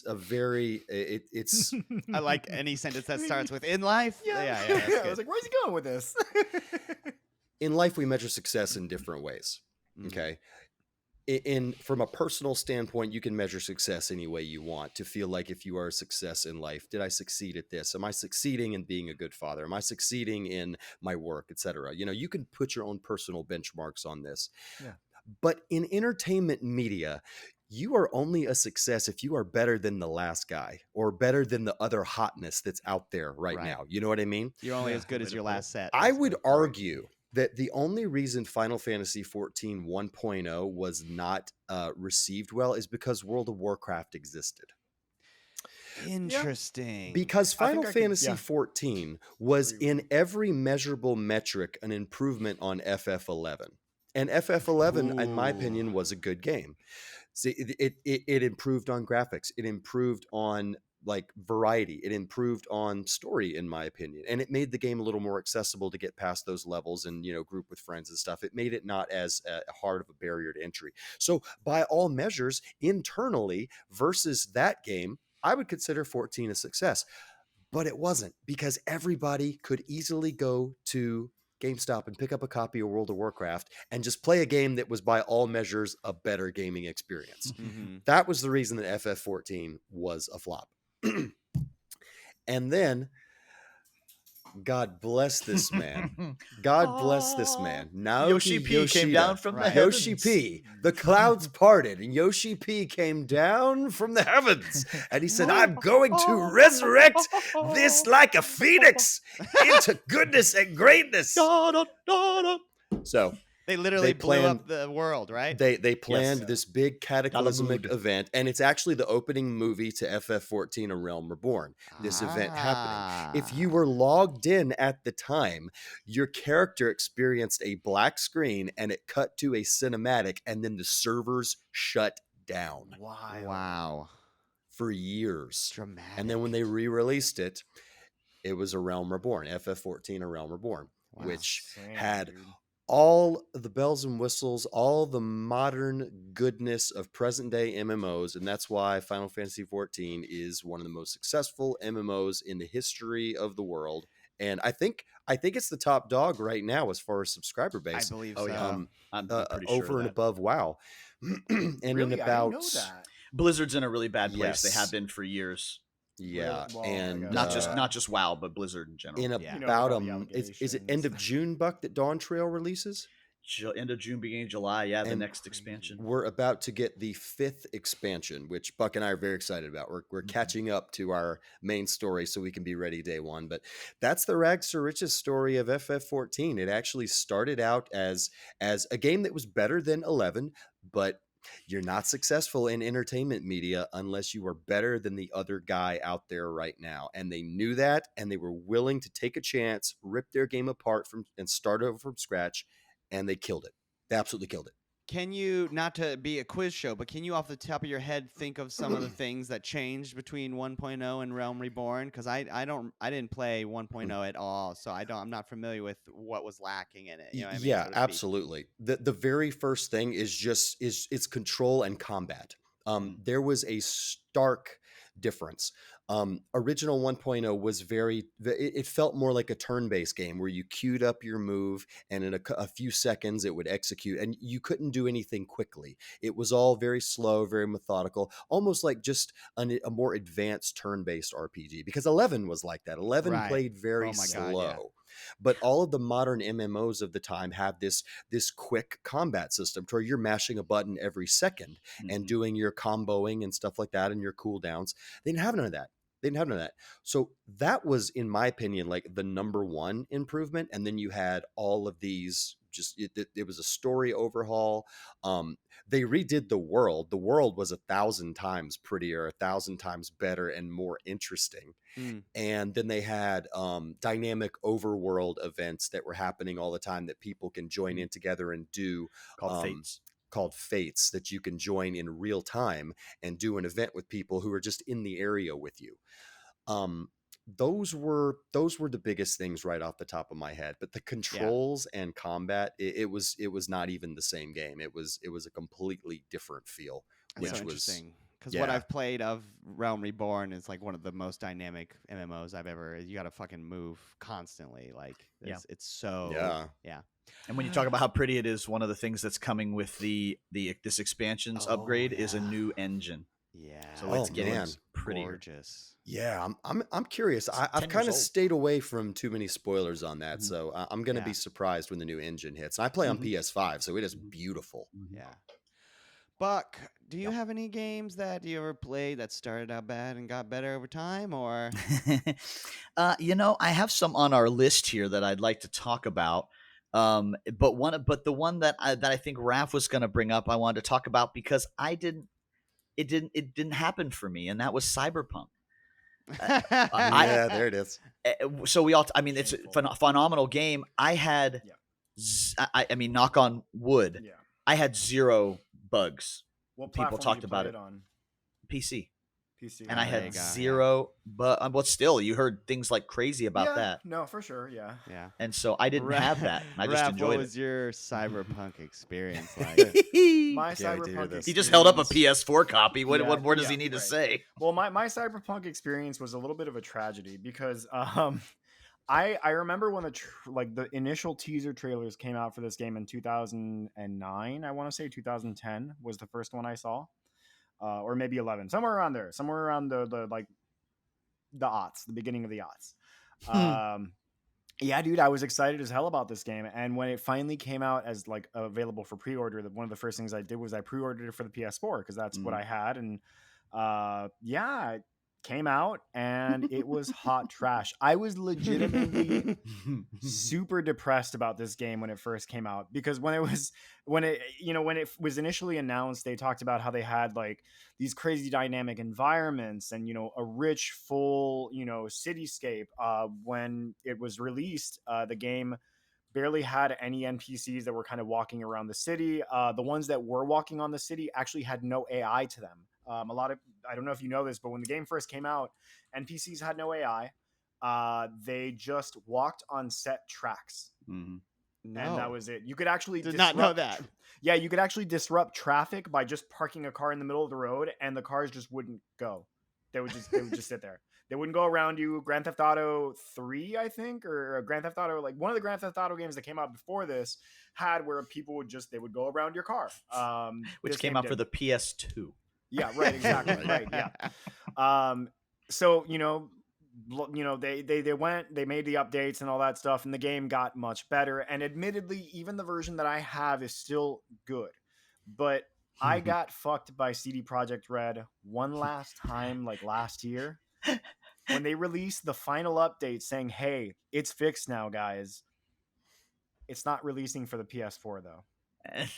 a very it's I like any sentence that starts with "in life." Yeah, that's I good. was like, where's he going with this? in life we measure success in different ways. Mhm. Okay. In from a personal standpoint, you can measure success any way you want to feel like if you are a success in life. Did I succeed at this? Am I succeeding in being a good father? Am I succeeding in my work, etc.? You can put your own personal benchmarks on this. Yeah. But in entertainment media, you are only a success if you are better than the last guy or better than the other hotness that's out there right Right. now. You know what I mean? You're only Yeah, as good as way to your put it. last set. I basically. would argue that the only reason Final Fantasy XIV 1.0 was not received well is because World of Warcraft existed. Interesting. Because I think Final I could- Fantasy yeah. 14 was Agree with in every measurable metric an improvement on FF11. And FF11, in my Ooh. opinion, was a good game. See, it improved on graphics. It improved on like variety. It improved on story, in my opinion, and it made the game a little more accessible to get past those levels and group with friends and stuff. It made it not as hard of a barrier to entry. So, by all measures, internally versus that game, I would consider 14 a success. But it wasn't, because everybody could easily go to GameStop and pick up a copy of World of Warcraft and just play a game that was by all measures a better gaming experience. Mm-hmm. That was the reason that FF14 was a flop. And then, God bless this man. God bless this man. Naoki Yoshi P came Yoshida. down from the Right. heavens. Yoshi P. The clouds parted, and Yoshi P came down from the heavens, and he said, "I'm going to resurrect this like a phoenix into goodness and greatness." So They literally blew planned- up the world, right? they planned Yes. this big cataclysmic mood. event, and it's actually the opening movie to FF14: A Realm Reborn. This event happening. If you were logged in at the time, your character experienced a black screen, and it cut to a cinematic, and then the servers shut down Wow. for years. Dramatic. And then when they re-released it, it was A Realm Reborn, FF14: A Realm Reborn, Wow. which Insane, had dude. all the bells and whistles, all the modern goodness of present day MMOs, and that's why Final Fantasy XIV is one of the most successful MMOs in the history of the world. And I think it's the top dog right now as far as subscriber I base. believe Oh, so. yeah. I'm pretty sure Over of and that. above WoW. And Really? in I about didn't know that. Blizzard's in a really bad place. They Yes. have been for years. yeah, Well, I and guess. Not just WoW, but Blizzard in general. in Yeah. about with all the is it end of allegations. June, Buck, that Dawn Trail releases? End of June, beginning of July. Yeah, the And next expansion. We're about to get the 5th expansion, which Buck and I are very excited about. We're catching up to our main story so we can be ready day one. But that's the rags to riches story of FF14. It actually started out as a game that was better than 11, but you're not successful in entertainment media unless you are better than the other guy out there right now. And they knew that, and they were willing to take a chance, rip their game apart and start over from scratch, and they killed it. They absolutely killed it. Can you, not to be a quiz show, but can you off the top of your head think of some of the things that changed between 1.0 and Realm Reborn? Because I didn't play 1.0 at all, so I'm not familiar with what was lacking in it. You know what I mean, Yeah, so to speak. absolutely. The very first thing is it's control and combat. There was a stark difference. Original 1.0 was it felt more like a turn-based game where you queued up your move, and in a few seconds it would execute, and you couldn't do anything quickly. It was all very slow, very methodical, almost like just a more advanced turn-based RPG, because 11 was like that. 11 Right. played very Oh my slow. God, yeah. But all of the modern MMOs of the time have this quick combat system to where you're mashing a button every second and doing your comboing and stuff like that and your cooldowns. They didn't have none of that. So that was, in my opinion, like the number one improvement. And then you had all of these, just it was a story overhaul. They redid the world. The world was 1,000 times prettier, 1,000 times better, and more interesting. And then they had dynamic overworld events that were happening all the time that people can join in together and do, called fates, that you can join in real time and do an event with people who are just in the area with you. Those were the biggest things right off the top of my head. But the controls and combat, it was not even the same game. It was a completely different feel. That's which so was interesting. Because what I've played of Realm Reborn is like one of the most dynamic MMOs I've ever. You got to fucking move constantly. Like, it's so yeah. And when you talk about how pretty it is, one of the things that's coming with this expansion's upgrade is a new engine. Yeah. So it's getting prettier. Gorgeous. Yeah, I'm curious. I've 10 kind of years old. stayed away from too many spoilers on that, so I'm going to be surprised when the new engine hits. And I play on PS5, so it is beautiful. Yeah. Buck, do you have any games that you ever played that started out bad and got better over time, or? I have some on our list here that I'd like to talk about. But the one that I think Raph was going to bring up, I wanted to talk about because it didn't happen for me, and that was Cyberpunk. Yeah, there it is. So we all. I mean, it's a phenomenal game. I had. Yeah. I mean, knock on wood. Yeah. I had 0 bugs. What People platform talked do you about play it. on? PC. PC. And I There you had go, yeah. 0, but still, you heard things like crazy about Yeah, that, No, for sure. Yeah. Yeah. and so I didn't have that. I just Raph, enjoyed what it. was your cyberpunk experience like? My Can't wait to hear cyberpunk this. He just held up a experience- PS4 copy. What Yeah, more does he yeah, need to right. say? Well, my cyberpunk experience was a little bit of a tragedy because I remember when the initial teaser trailers came out for this game in 2009. I want to say 2010 was the first one I saw, or maybe 11, somewhere around there, somewhere around the aughts, the beginning of the aughts. Yeah, dude, I was excited as hell about this game, and when it finally came out as like available for pre-order, one of the first things I did was I pre-ordered it for the PS4 because that's what I had, and yeah, it came out and it was hot trash. I was legitimately super depressed about this game when it first came out because when it was initially announced, they talked about how they had like these crazy dynamic environments and a rich full cityscape. When it was released, the game barely had any NPCs that were kind of walking around the city. The ones that were walking on the city actually had no AI to them. I don't know if you know this, but when the game first came out, NPCs had no AI. They just walked on set tracks, No, and that was it. You could actually did not know that. Yeah, you could actually disrupt traffic by just parking a car in the middle of the road, and the cars just wouldn't go. They would just sit there. They wouldn't go around you. Grand Theft Auto 3, I think, or Grand Theft Auto, like one of the Grand Theft Auto games that came out before this had where people would go around your car. Which this came game out for didn't. the PS2. Yeah, right, exactly, right, yeah. So they made the updates and all that stuff, and the game got much better. And admittedly, even the version that I have is still good, but I got fucked by CD Projekt Red one last time, like last year, when they released the final update saying, "Hey, it's fixed now, guys." It's not releasing for the PS4 though.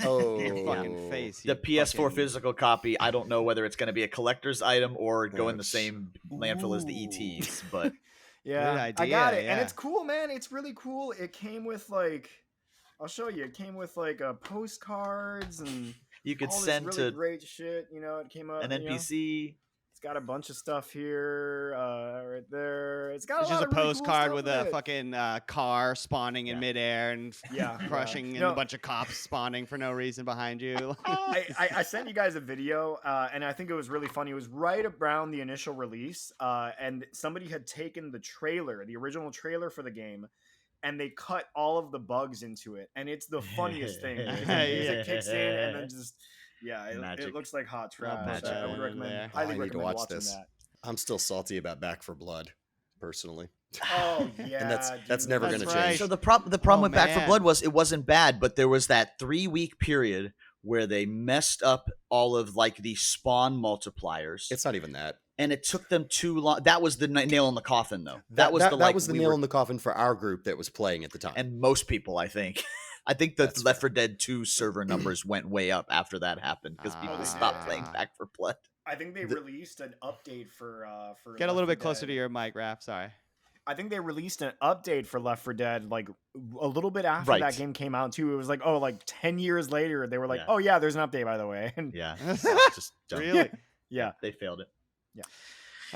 Oh, Your fucking face. The you PS4 fucking- physical copy, I don't know whether it's going to be a collector's item or go in the Ouch. same landfill as the ETs, but Yeah, Good I got idea, it, and yeah. it's cool, man. It's really cool. It came with like, I'll show you. It came with like postcards and you could all this send really to great shit. It came up. an NPC. It's got a bunch of stuff here, right there. It's got It's a lot just a of really cool postcard stuff with in a it. fucking car spawning in Yeah. midair and Yeah, crushing, yeah. and No. a bunch of cops spawning for no reason behind you. I sent you guys a video, and I think it was really funny. It was right around the initial release, and somebody had taken the original trailer for the game, and they cut all of the bugs into it, and it's the funniest thing. Because the music kicks in, and then just Magic. it looks like hot trash. magic I would in recommend, there. highly I need to recommend watch watching this. that. I'm still salty about Back for Blood, personally. Oh yeah, And that's dude. never That's gonna right. change. So the problem Oh, with Back for man. Blood was it wasn't bad, but there was that 3-week period where they messed up all of like the spawn multipliers, It's not even that. and it took them too long. That was the nail in the coffin, though. That was the nail in the coffin for our group that was playing at the time. and most people, I think. I think the That's Left 4 Dead 2 server numbers went way up after that happened because people they stopped did. playing Back for Blood. I think they The- released an update for Get a Left little 4 bit closer Dead. to your mic, Raph. Sorry. I think they released an update for Left 4 Dead like a little bit after Right. that game came out too. It was like, oh, like 10 years later, they were like, Yeah. oh yeah, there's an update by the way. And Yeah, just dumb. Really? yeah. They failed it.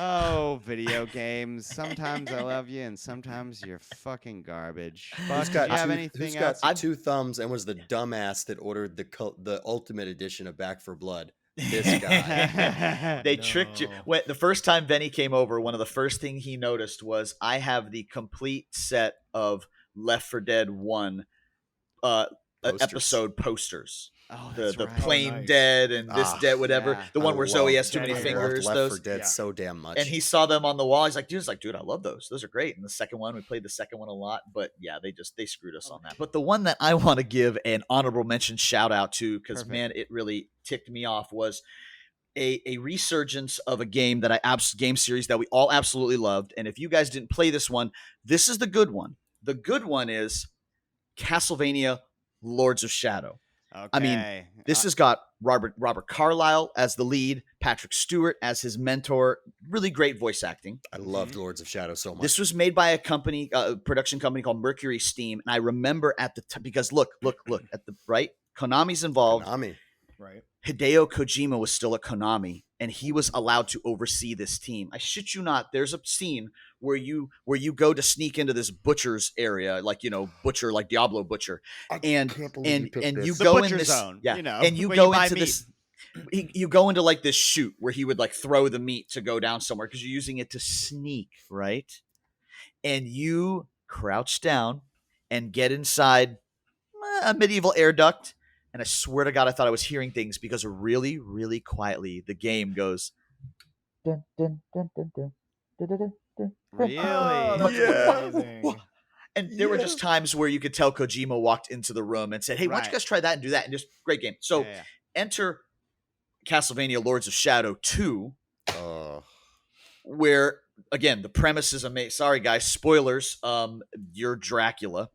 Oh, video games. Sometimes I love you, and sometimes you're fucking garbage. Buck, Who's do got, you have two, anything who's else? got 2 thumbs and was the dumbass that ordered the ultimate edition of Back for Blood? This guy. They tricked you. No. The first time Benny came over, one of the first thing he noticed was I have the complete set of Left 4 Dead 1 Posters. episode posters. Oh, The that's the right. plain nice. dead and this Ah, dead, whatever. yeah. The one I where Zoe love- has too many I loved fingers. Left Those. 4 Dead Yeah. so damn much. And he saw them on the wall. He's like, dude, I love those. Those are great. And the second one, we played the second one a lot, but yeah, they screwed us on that. But the one that I want to give an honorable mention shout out to, because Perfect. man, it really ticked me off, was a resurgence of a game that game series that we all absolutely loved. And if you guys didn't play this one, this is the good one. The good one is Castlevania Lords of Shadow. Okay. I mean, this has got Robert Carlyle as the lead, Patrick Stewart as his mentor. Really great voice acting. I loved Lords of Shadow so much. This was made by a company, a production company called Mercury Steam, and I remember at the time because look at the right. Konami's involved. Konami. Right. Hideo Kojima was still at Konami, and he was allowed to oversee this team. I shit you not. There's a scene where you go to sneak into this butcher's area, like butcher, like Diablo Butcher, and you The go in butcher this zone, yeah, you know, and you where go you buy into meat. this. You go into like this chute where he would like throw the meat to go down somewhere because you're using it to sneak, right? And you crouch down and get inside a medieval air duct. And I swear to God, I thought I was hearing things because really, really quietly, the game goes. Dun, dun, dun, dun, dun, dun, dun, dun, dun. Really? Oh, that's Yeah. amazing. And there were just times where you could tell Kojima walked into the room and said, "Hey, why don't you Right. guys try that and do that?" And just great game. So Yeah. enter Castlevania Lords of Shadow 2, Oh, where again the premise is amazing. Sorry guys, spoilers. You're Dracula,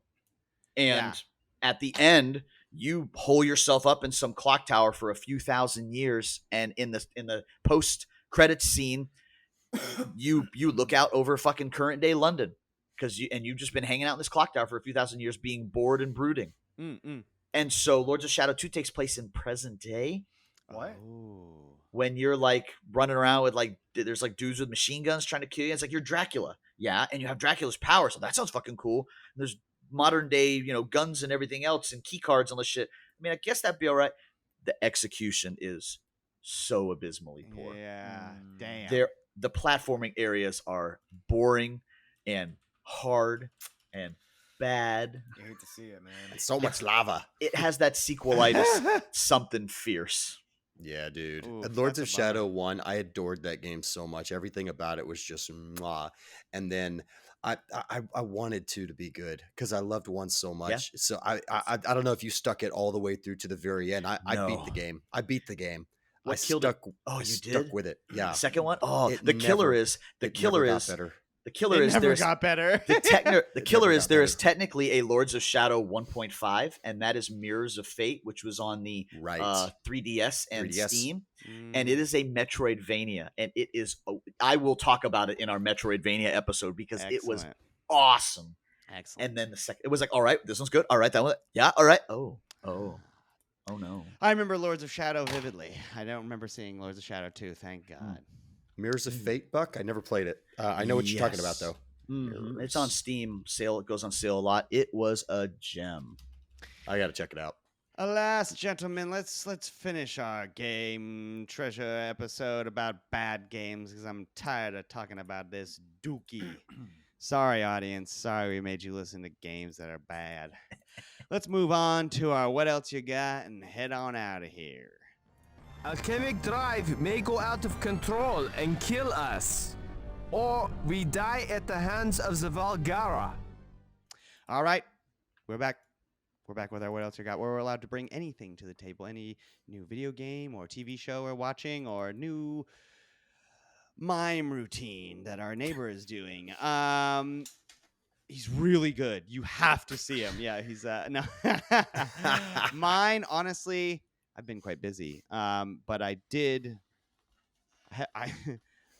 and Yeah. at the end you hole yourself up in some clock tower for a few thousand years, and in the post credits scene, you look out over fucking current day London because you've just been hanging out in this clock tower for a few thousand years, being bored and brooding. And so Lords of Shadow 2 takes place in present day. What? Oh. When you're like running around with like there's like dudes with machine guns trying to kill you. It's like you're Dracula. Yeah, and you have Dracula's power, so that sounds fucking cool. And there's modern day, guns and everything else and key cards and all this shit. I mean, I guess that'd be all right. The execution is so abysmally poor. Yeah. Damn. The platforming areas are boring and hard and bad. You hate to see it, man. so much lava. It has that sequelitis something fierce. Yeah, dude. Ooh, And Lords of that's a bummer. Shadow 1, I adored that game so much. Everything about it was just mwah. And then I wanted to be good because I loved 1 so much. So I don't know if you stuck it all the way through to the very end. I beat No. the game. I beat the game. What I killed stuck, it? Oh, I you stuck did? with it. Yeah. The second one? Oh, It the killer never- is It never got better. the killer It is never there's got better. the killer never is got there is better. technically a Lords of Shadow 1.5, and that is Mirrors of Fate, which was on the Right. 3DS and 3DS. Steam, Mm. and it is a Metroidvania, and it is. I will talk about it in our Metroidvania episode because it was Excellent. awesome. Excellent. And then the second, it was like, all right, this one's good. All right, that one, yeah, all right. Oh no. I remember Lords of Shadow vividly. I don't remember seeing Lords of Shadow 2, thank God. Mirrors of Fate, Buck? I never played it. I know what you're talking about, Yes. though. It's on Steam sale. It goes on sale a lot. It was a gem. I got to check it out. Alas, gentlemen, let's finish our game treasure episode about bad games because I'm tired of talking about this dookie. Sorry, audience. Sorry we made you listen to games that are bad. Let's move on to our what else you got and head on out of here. Alchemic drive may go out of control and kill us, or we die at the hands of the Valgara. All right, we're back. We're back with our what else you got. We're allowed to bring anything to the table, any new video game or TV show we're watching, or new mime routine that our neighbor is doing. He's really good. You have to see him. Yeah, he's no. Mine, honestly, I've been quite busy. But I did. I've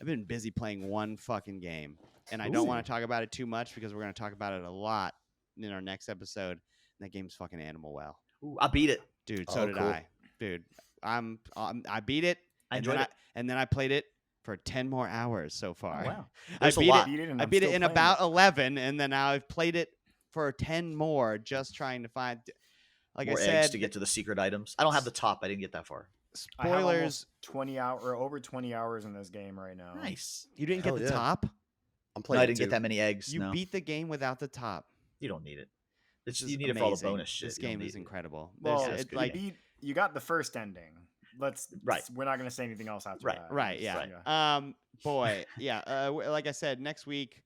been busy playing one fucking game, and I don't want to talk about it too much because we're going to talk about it a lot in our next episode. And that game's fucking Animal Well, Ooh, I beat it. dude. So Oh, did cool. I, dude. I beat it. I and enjoyed then it. and then I played it for 10 more hours so far. Oh, wow. I There's a beat lot. it. and I I'm beat it still in playing about 11, and then now I've played it for 10 more, just trying to find. Like More I eggs said, to get to the secret items. I don't have the top. I didn't get that far. I have spoilers. almost 20 or over 20 hours in this game right now. Nice. You didn't Hell get the yeah. top. I'm No, playing I it didn't too. get that many eggs. You no. beat the game without the top. You don't need it. It's This you is need it for all the amazing. bonus shit. This You don't game need is it. incredible. Well, There's- that's it- good. like you got the first ending. Right. We're not going to say anything else after Right, that. right, It's- yeah. Boy, yeah. Like I said, next week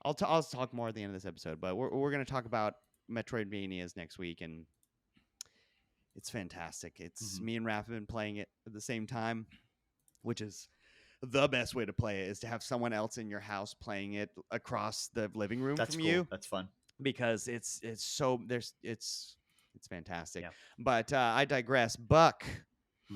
I'll talk more at the end of this episode, but we're gonna talk about Metroidvanias next week, and it's fantastic. It's me and Raph have been playing it at the same time, which is the best way to play it, is to have someone else in your house playing it across the living room That's from cool. you, That's fun. because it's It's fantastic. Yeah. But I digress. Buck,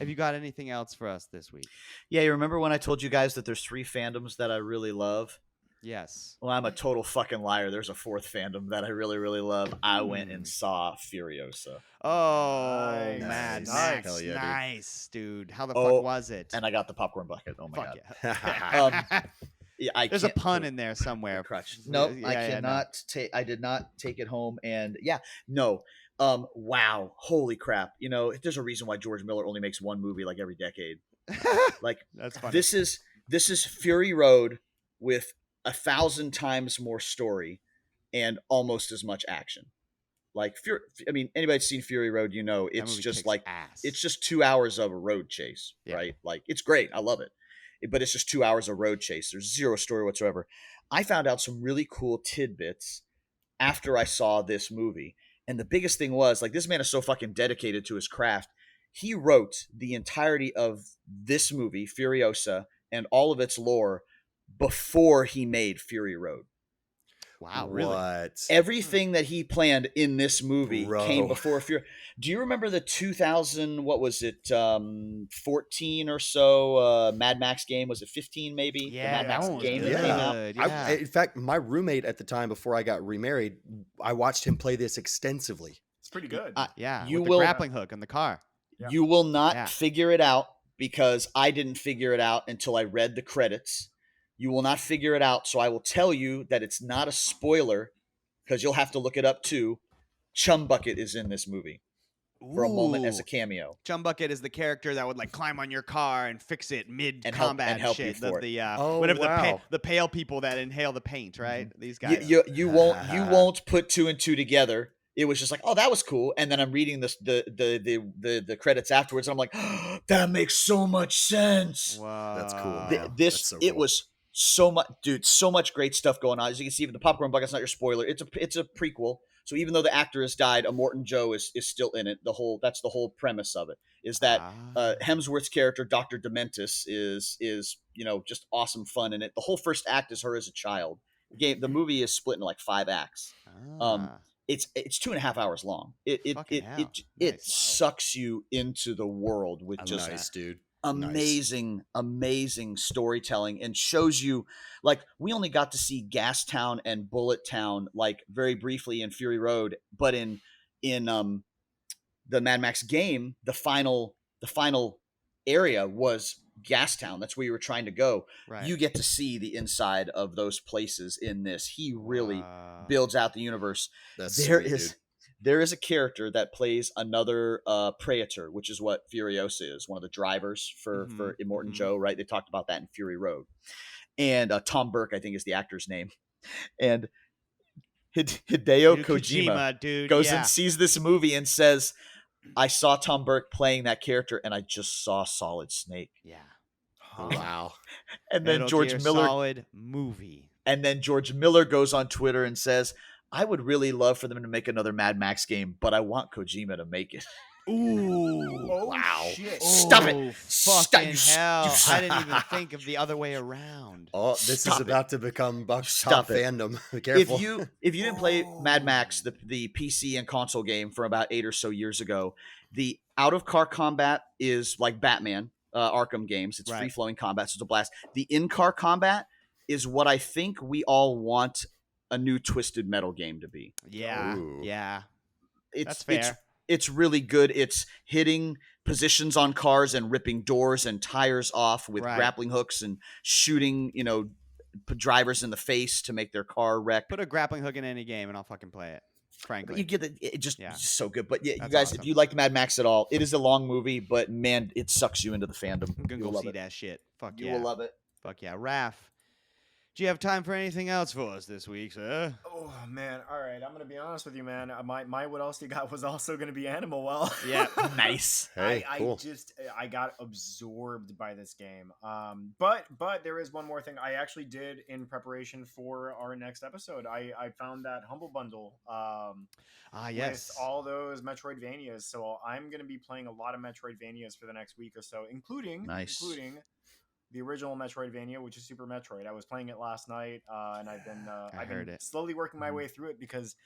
have you got anything else for us this week? Yeah, you remember when I told you guys that there's 3 fandoms that I really love? Yes. Well, I'm a total fucking liar. There's a 4th fandom that I really, really love. I went and Hmm. saw Furiosa. Oh, Nice. Mad Nice. Max. Hell yeah, dude. nice, dude. How the Oh, fuck was it? And I got the popcorn bucket. Oh my Fuck god. yeah. Yeah, I There's a can't- pun in there somewhere. crutch. Yeah, Nope, I yeah, no. cannot take. I did not take it home, and yeah, no. Wow, holy crap! You know, there's a reason why George Miller only makes one movie like every decade. Like That's funny. this is Fury Road with 1,000 times more story and almost as much action. Like Fury, I mean, anybody that's seen Fury Road, you know, That it's movie just kicks like ass. it's just 2 hours of a road chase, Yeah. right? Like it's great, I love it, but it's just 2 hours of road chase. There's zero story whatsoever. I found out some really cool tidbits after I saw this movie, and the biggest thing was like this man is so fucking dedicated to his craft. He wrote the entirety of this movie, Furiosa, and all of its lore before he made Fury Road. Wow, really? What? Everything that he planned in this movie Bro. came before Fury. Do you remember the 2000, what was it, 14 or so Mad Max game? Was it 15 maybe? The Yeah, Mad that Max one was game good. that came out? Yeah. In fact, my roommate at the time before I got remarried, I watched him play this extensively. It's pretty good. Yeah, You with the will- grappling hook in the car. Yeah. You will not Yeah. figure it out because I didn't figure it out until I read the credits. You will not figure it out, so I will tell you that it's not a spoiler because you'll have to look it up too. Chum Bucket is in this movie for a moment as a Ooh. cameo. Chum Bucket is the character that would like climb on your car and fix it mid And help- combat and help you shit. for it. The Oh, whatever wow. the pale people that inhale the paint, right? These You, guys. you won't put 2 and 2 together. It was just like, oh, that was cool. And then I'm reading the credits afterwards, and I'm like, oh, that makes so much sense. That's cool, Wow. man. This That's so it cool. was so much, dude. So much great stuff going on. As you can see, the popcorn bucket's not your spoiler. It's a prequel. So even though the actor has died, Immortan Joe is still in it. That's the whole premise of it. Is that Hemsworth's character, Dr. Dementis, is just awesome fun in it. The whole first act is her as a child. The movie is split into like 5 acts. Ah. It's 2.5 hours long. It Fucking hell. it Nice. sucks you into the world with just Nice, dude. amazing storytelling, and shows you, like, we only got to see Gastown and Bullet Town like very briefly in Fury Road, but in the Mad Max game, the final area was Gastown. That's where you were trying to go. Right. You get to see the inside of those places in this. He really Wow. builds out the universe. That's There sweet, is dude. there is a character that plays another Praetor, which is what Furiosa is, one of the drivers for Immortan Joe, right? They talked about that in Fury Road. And Tom Burke, I think, is the actor's name. And Hideo Kojima dude, goes yeah. and sees this movie and says, I saw Tom Burke playing that character, and I just saw Solid Snake. Yeah. Wow. And then Metal George Gear Miller Solid movie. And then George Miller goes on Twitter and says, I would really love for them to make another Mad Max game, but I want Kojima to make it. Ooh. Oh, Wow. shit. Stop it. Oh, Stop. fucking You hell. s- I didn't even think of the other way around. Oh, this Stop is it. about to become Buck's Stop top it. fandom. Careful. If you didn't play Mad Max, the PC and console game from about 8 or so years ago, the out of car combat is like Batman Arkham games. It's Right. free flowing combat, so it's a blast. The in car combat is what I think we all want a new Twisted Metal game to be. Yeah. Ooh. Yeah. It's That's fair. It's really good. It's hitting positions on cars and ripping doors and tires off with Right. grappling hooks and shooting, drivers in the face to make their car wreck. Put a grappling hook in any game and I'll fucking play it. But Frankly. you get it just Yeah. it's just so good. But yeah, you That's guys, awesome. if you liked Mad Max at all, it is a long movie, but man, it sucks you into the fandom. I'm gonna You'll go love see it. that shit. Fuck You yeah. will love it. Fuck yeah. Raph, do you have time for anything else for us this week, sir? Oh man! All right, I'm gonna be honest with you, man. My what else you got was also gonna be Animal Well. Yeah. Nice. Hey, I cool. I got absorbed by this game. But there is one more thing I actually did in preparation for our next episode. I found that Humble Bundle. Yes. With all those Metroidvanias. So I'm going to be playing a lot of Metroidvanias for the next week or so, including the original Metroidvania, which is Super Metroid. I was playing it last night, and I've been heard it. slowly working my way through it because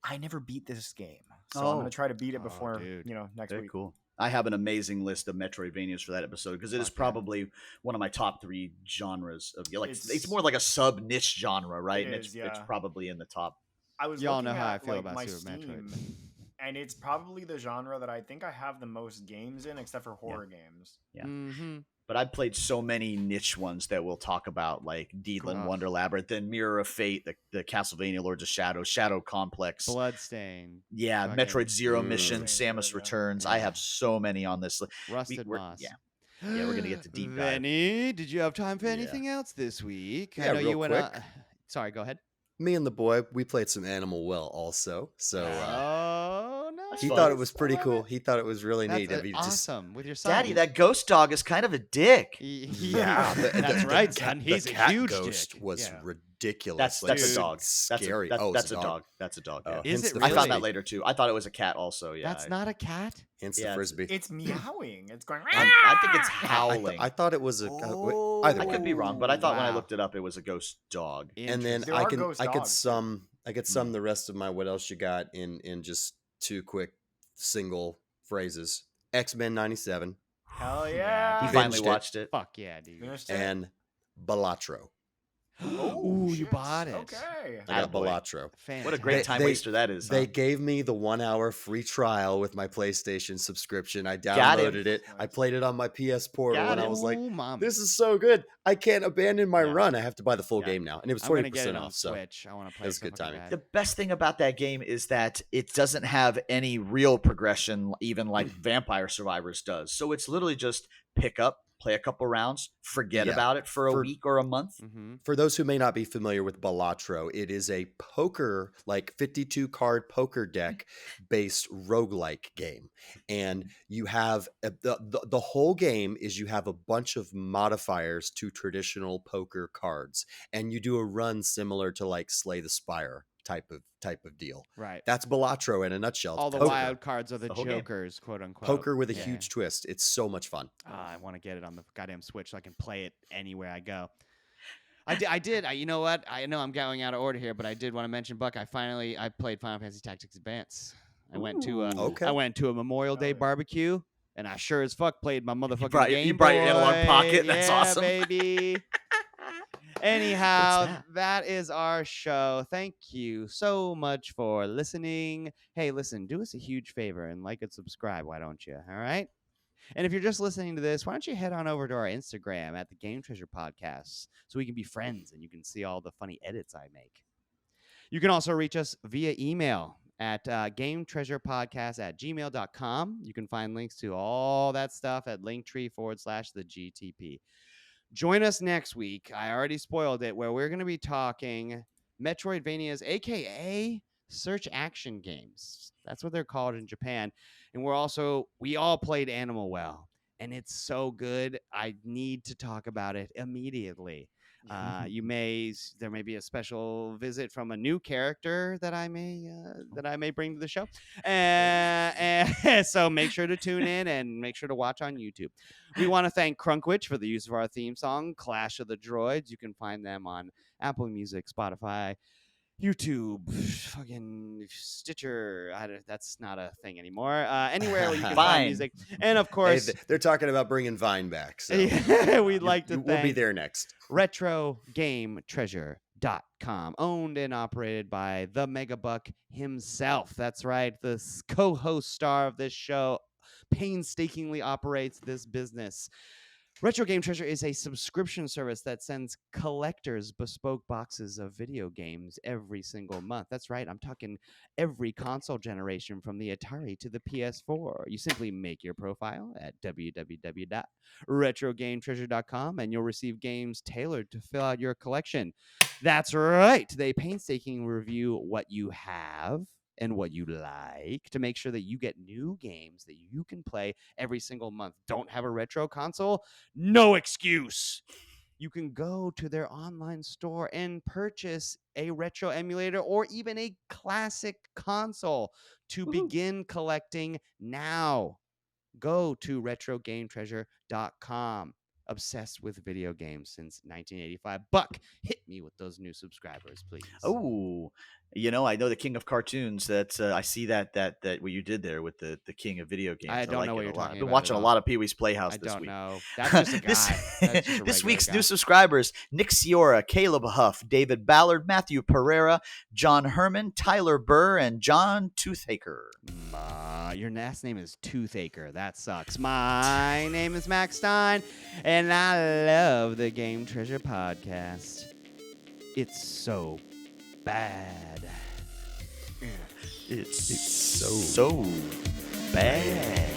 I never beat this game, so I'm gonna try to beat it before dude. next Very week. cool. I have an amazing list of Metroidvanias for that episode because it is Fuck yeah. probably one of my top 3 genres of like it's It's- more like a sub niche genre, right? It And is, it's yeah. probably in the top. I was Y'all looking know how I at feel like about my Super Steam, Metroid. and it's probably the genre that I think I have the most games in, except for horror games. Yeah. Mm-hmm. But I've played so many niche ones that we'll talk about, like Deedland Ugh. Wonder Labyrinth, then Mirror of Fate, the Castlevania Lords of Shadow, Shadow Complex. Bloodstain. Yeah, fucking- Metroid Zero Mm. Mission, Bloodstain's Samus good, yeah. Returns. I Yeah. have so many on this list. Rusted we're- Moss. yeah. Yeah, we're gonna get to deep dive. Vinny, did you have time for Yeah. anything else this week? I Yeah, know real you went quick. Sorry, go ahead. Me and the boy, we played some Animal Well also. So Oh no! That's he fun. thought it was I pretty love cool. it. He thought it was really That's neat. I mean, just awesome with your son. Daddy, that ghost dog is kind of a dick. yeah, That's right, son. He's the a cat huge ghost dick. was Yeah. ridiculous. That's a Dude. dog. Scary. That's it's a dog. That's a dog. Yeah. Oh, Is hence it the I found really? that frisbee. later too. I thought it was a cat also. Yeah. That's not a cat. Hence Yeah, the it's- frisbee. It's meowing. It's going. I think it's I, howling. I thought it was a. Oh, either I way. could be wrong, but I thought when I Wow. looked it up, it was a ghost dog. And then There I are can ghost I could dogs, too. sum the rest of my what else you got in just 2 quick single phrases. X-Men 97 Hell He yeah! finally Binged it. watched it. Fuck yeah, dude. Finished it. and Balatro. Ooh, you shit. bought it. Okay. I got Attaboy. Balatro. What a great They- time they- waster that is. They huh? gave me the 1-hour free trial with my PlayStation subscription. I Got him. downloaded it. I Nice. played it on my PS Portal, Got and I him. was like, Ooh, mama. "This is so good! I can't abandon my Yeah. run. I have to buy the full Yeah. game now." And it was I'm gonna 40% get it on off. So Switch. I want to play. it was so good fucking timing. The bad. best thing about that game is that it doesn't have any real progression, even like Mm. Vampire Survivors does. So it's literally just pick up, play a couple rounds, forget Yeah. about it for a For- week or a month. Mm-hmm. For those who may not be familiar with Balatro, it is a poker, like 52 card poker deck based roguelike game. And you have the whole game is you have a bunch of modifiers to traditional poker cards, and you do a run similar to like Slay the Spire type of deal. Right. That's Balatro in a nutshell. All the Poker. wild cards are the The whole game. jokers, quote unquote. Poker with a Yeah. huge twist. It's so much fun. I want to get it on the goddamn Switch so I can play it anywhere I go. I did. You know what? I know I'm going out of order here, but I did want to mention, Buck. I played Final Fantasy Tactics Advance. I went to Okay. I went to a Memorial Day yeah. barbecue, and I sure as fuck played my motherfucking brought- you Game brought your analog Boy. pocket? That's Yeah, awesome. baby. Anyhow, What's that? that is our show. Thank you so much for listening. Hey, listen, do us a huge favor and like and subscribe, why don't you? All right? And if you're just listening to this, why don't you head on over to our Instagram at the Game Treasure Podcast so we can be friends and you can see all the funny edits I make. You can also reach us via email at gametreasurepodcast@gmail.com. You can find links to all that stuff at linktree/the GTP. Join us next week. I already spoiled it, where we're going to be talking Metroidvanias, aka search action games. That's what they're called in Japan. And we all played Animal Well, and it's so good. I need to talk about it immediately. There may be a special visit from a new character that I may bring to the show, and so make sure to tune in and make sure to watch on YouTube. We want to thank Crunkwitch for the use of our theme song, Clash of the Droids. You can find them on Apple Music, Spotify, YouTube, fucking Stitcher. That's not a thing anymore. Anywhere where you can Vine. find music, and of Hey, course, they're talking about bringing Vine back. So we'd like to we'll be thank there next. RetroGameTreasure.com, owned and operated by the Megabuck himself. That's right, the co-host star of this show painstakingly operates this business. Retro Game Treasure is a subscription service that sends collectors bespoke boxes of video games every single month. That's right, I'm talking every console generation from the Atari to the PS4. You simply make your profile at www.retrogametreasure.com and you'll receive games tailored to fill out your collection. That's right, they painstakingly review what you have and what you like to make sure that you get new games that you can play every single month. Don't have a retro console? No excuse. You can go to their online store and purchase a retro emulator or even a classic console to begin collecting now. Go to retrogametreasure.com. obsessed with video games since 1985. Buck, hit me with those new subscribers, please. Oh, I know the king of cartoons. That I see that what you did there with the king of video games. I don't like know it what a you're lot. talking I've been about watching at a all. lot of Pee Wee's Playhouse I this don't week. know. That's just a guy. That's just a this regular week's guy. new subscribers: Nick Ciora, Caleb Huff, David Ballard, Matthew Pereira, John Herman, Tyler Burr, and John Toothaker. Your last name is Toothaker. That sucks. My name is Max Stein, and I love the Game Treasure Podcast. It's so bad. It's so bad.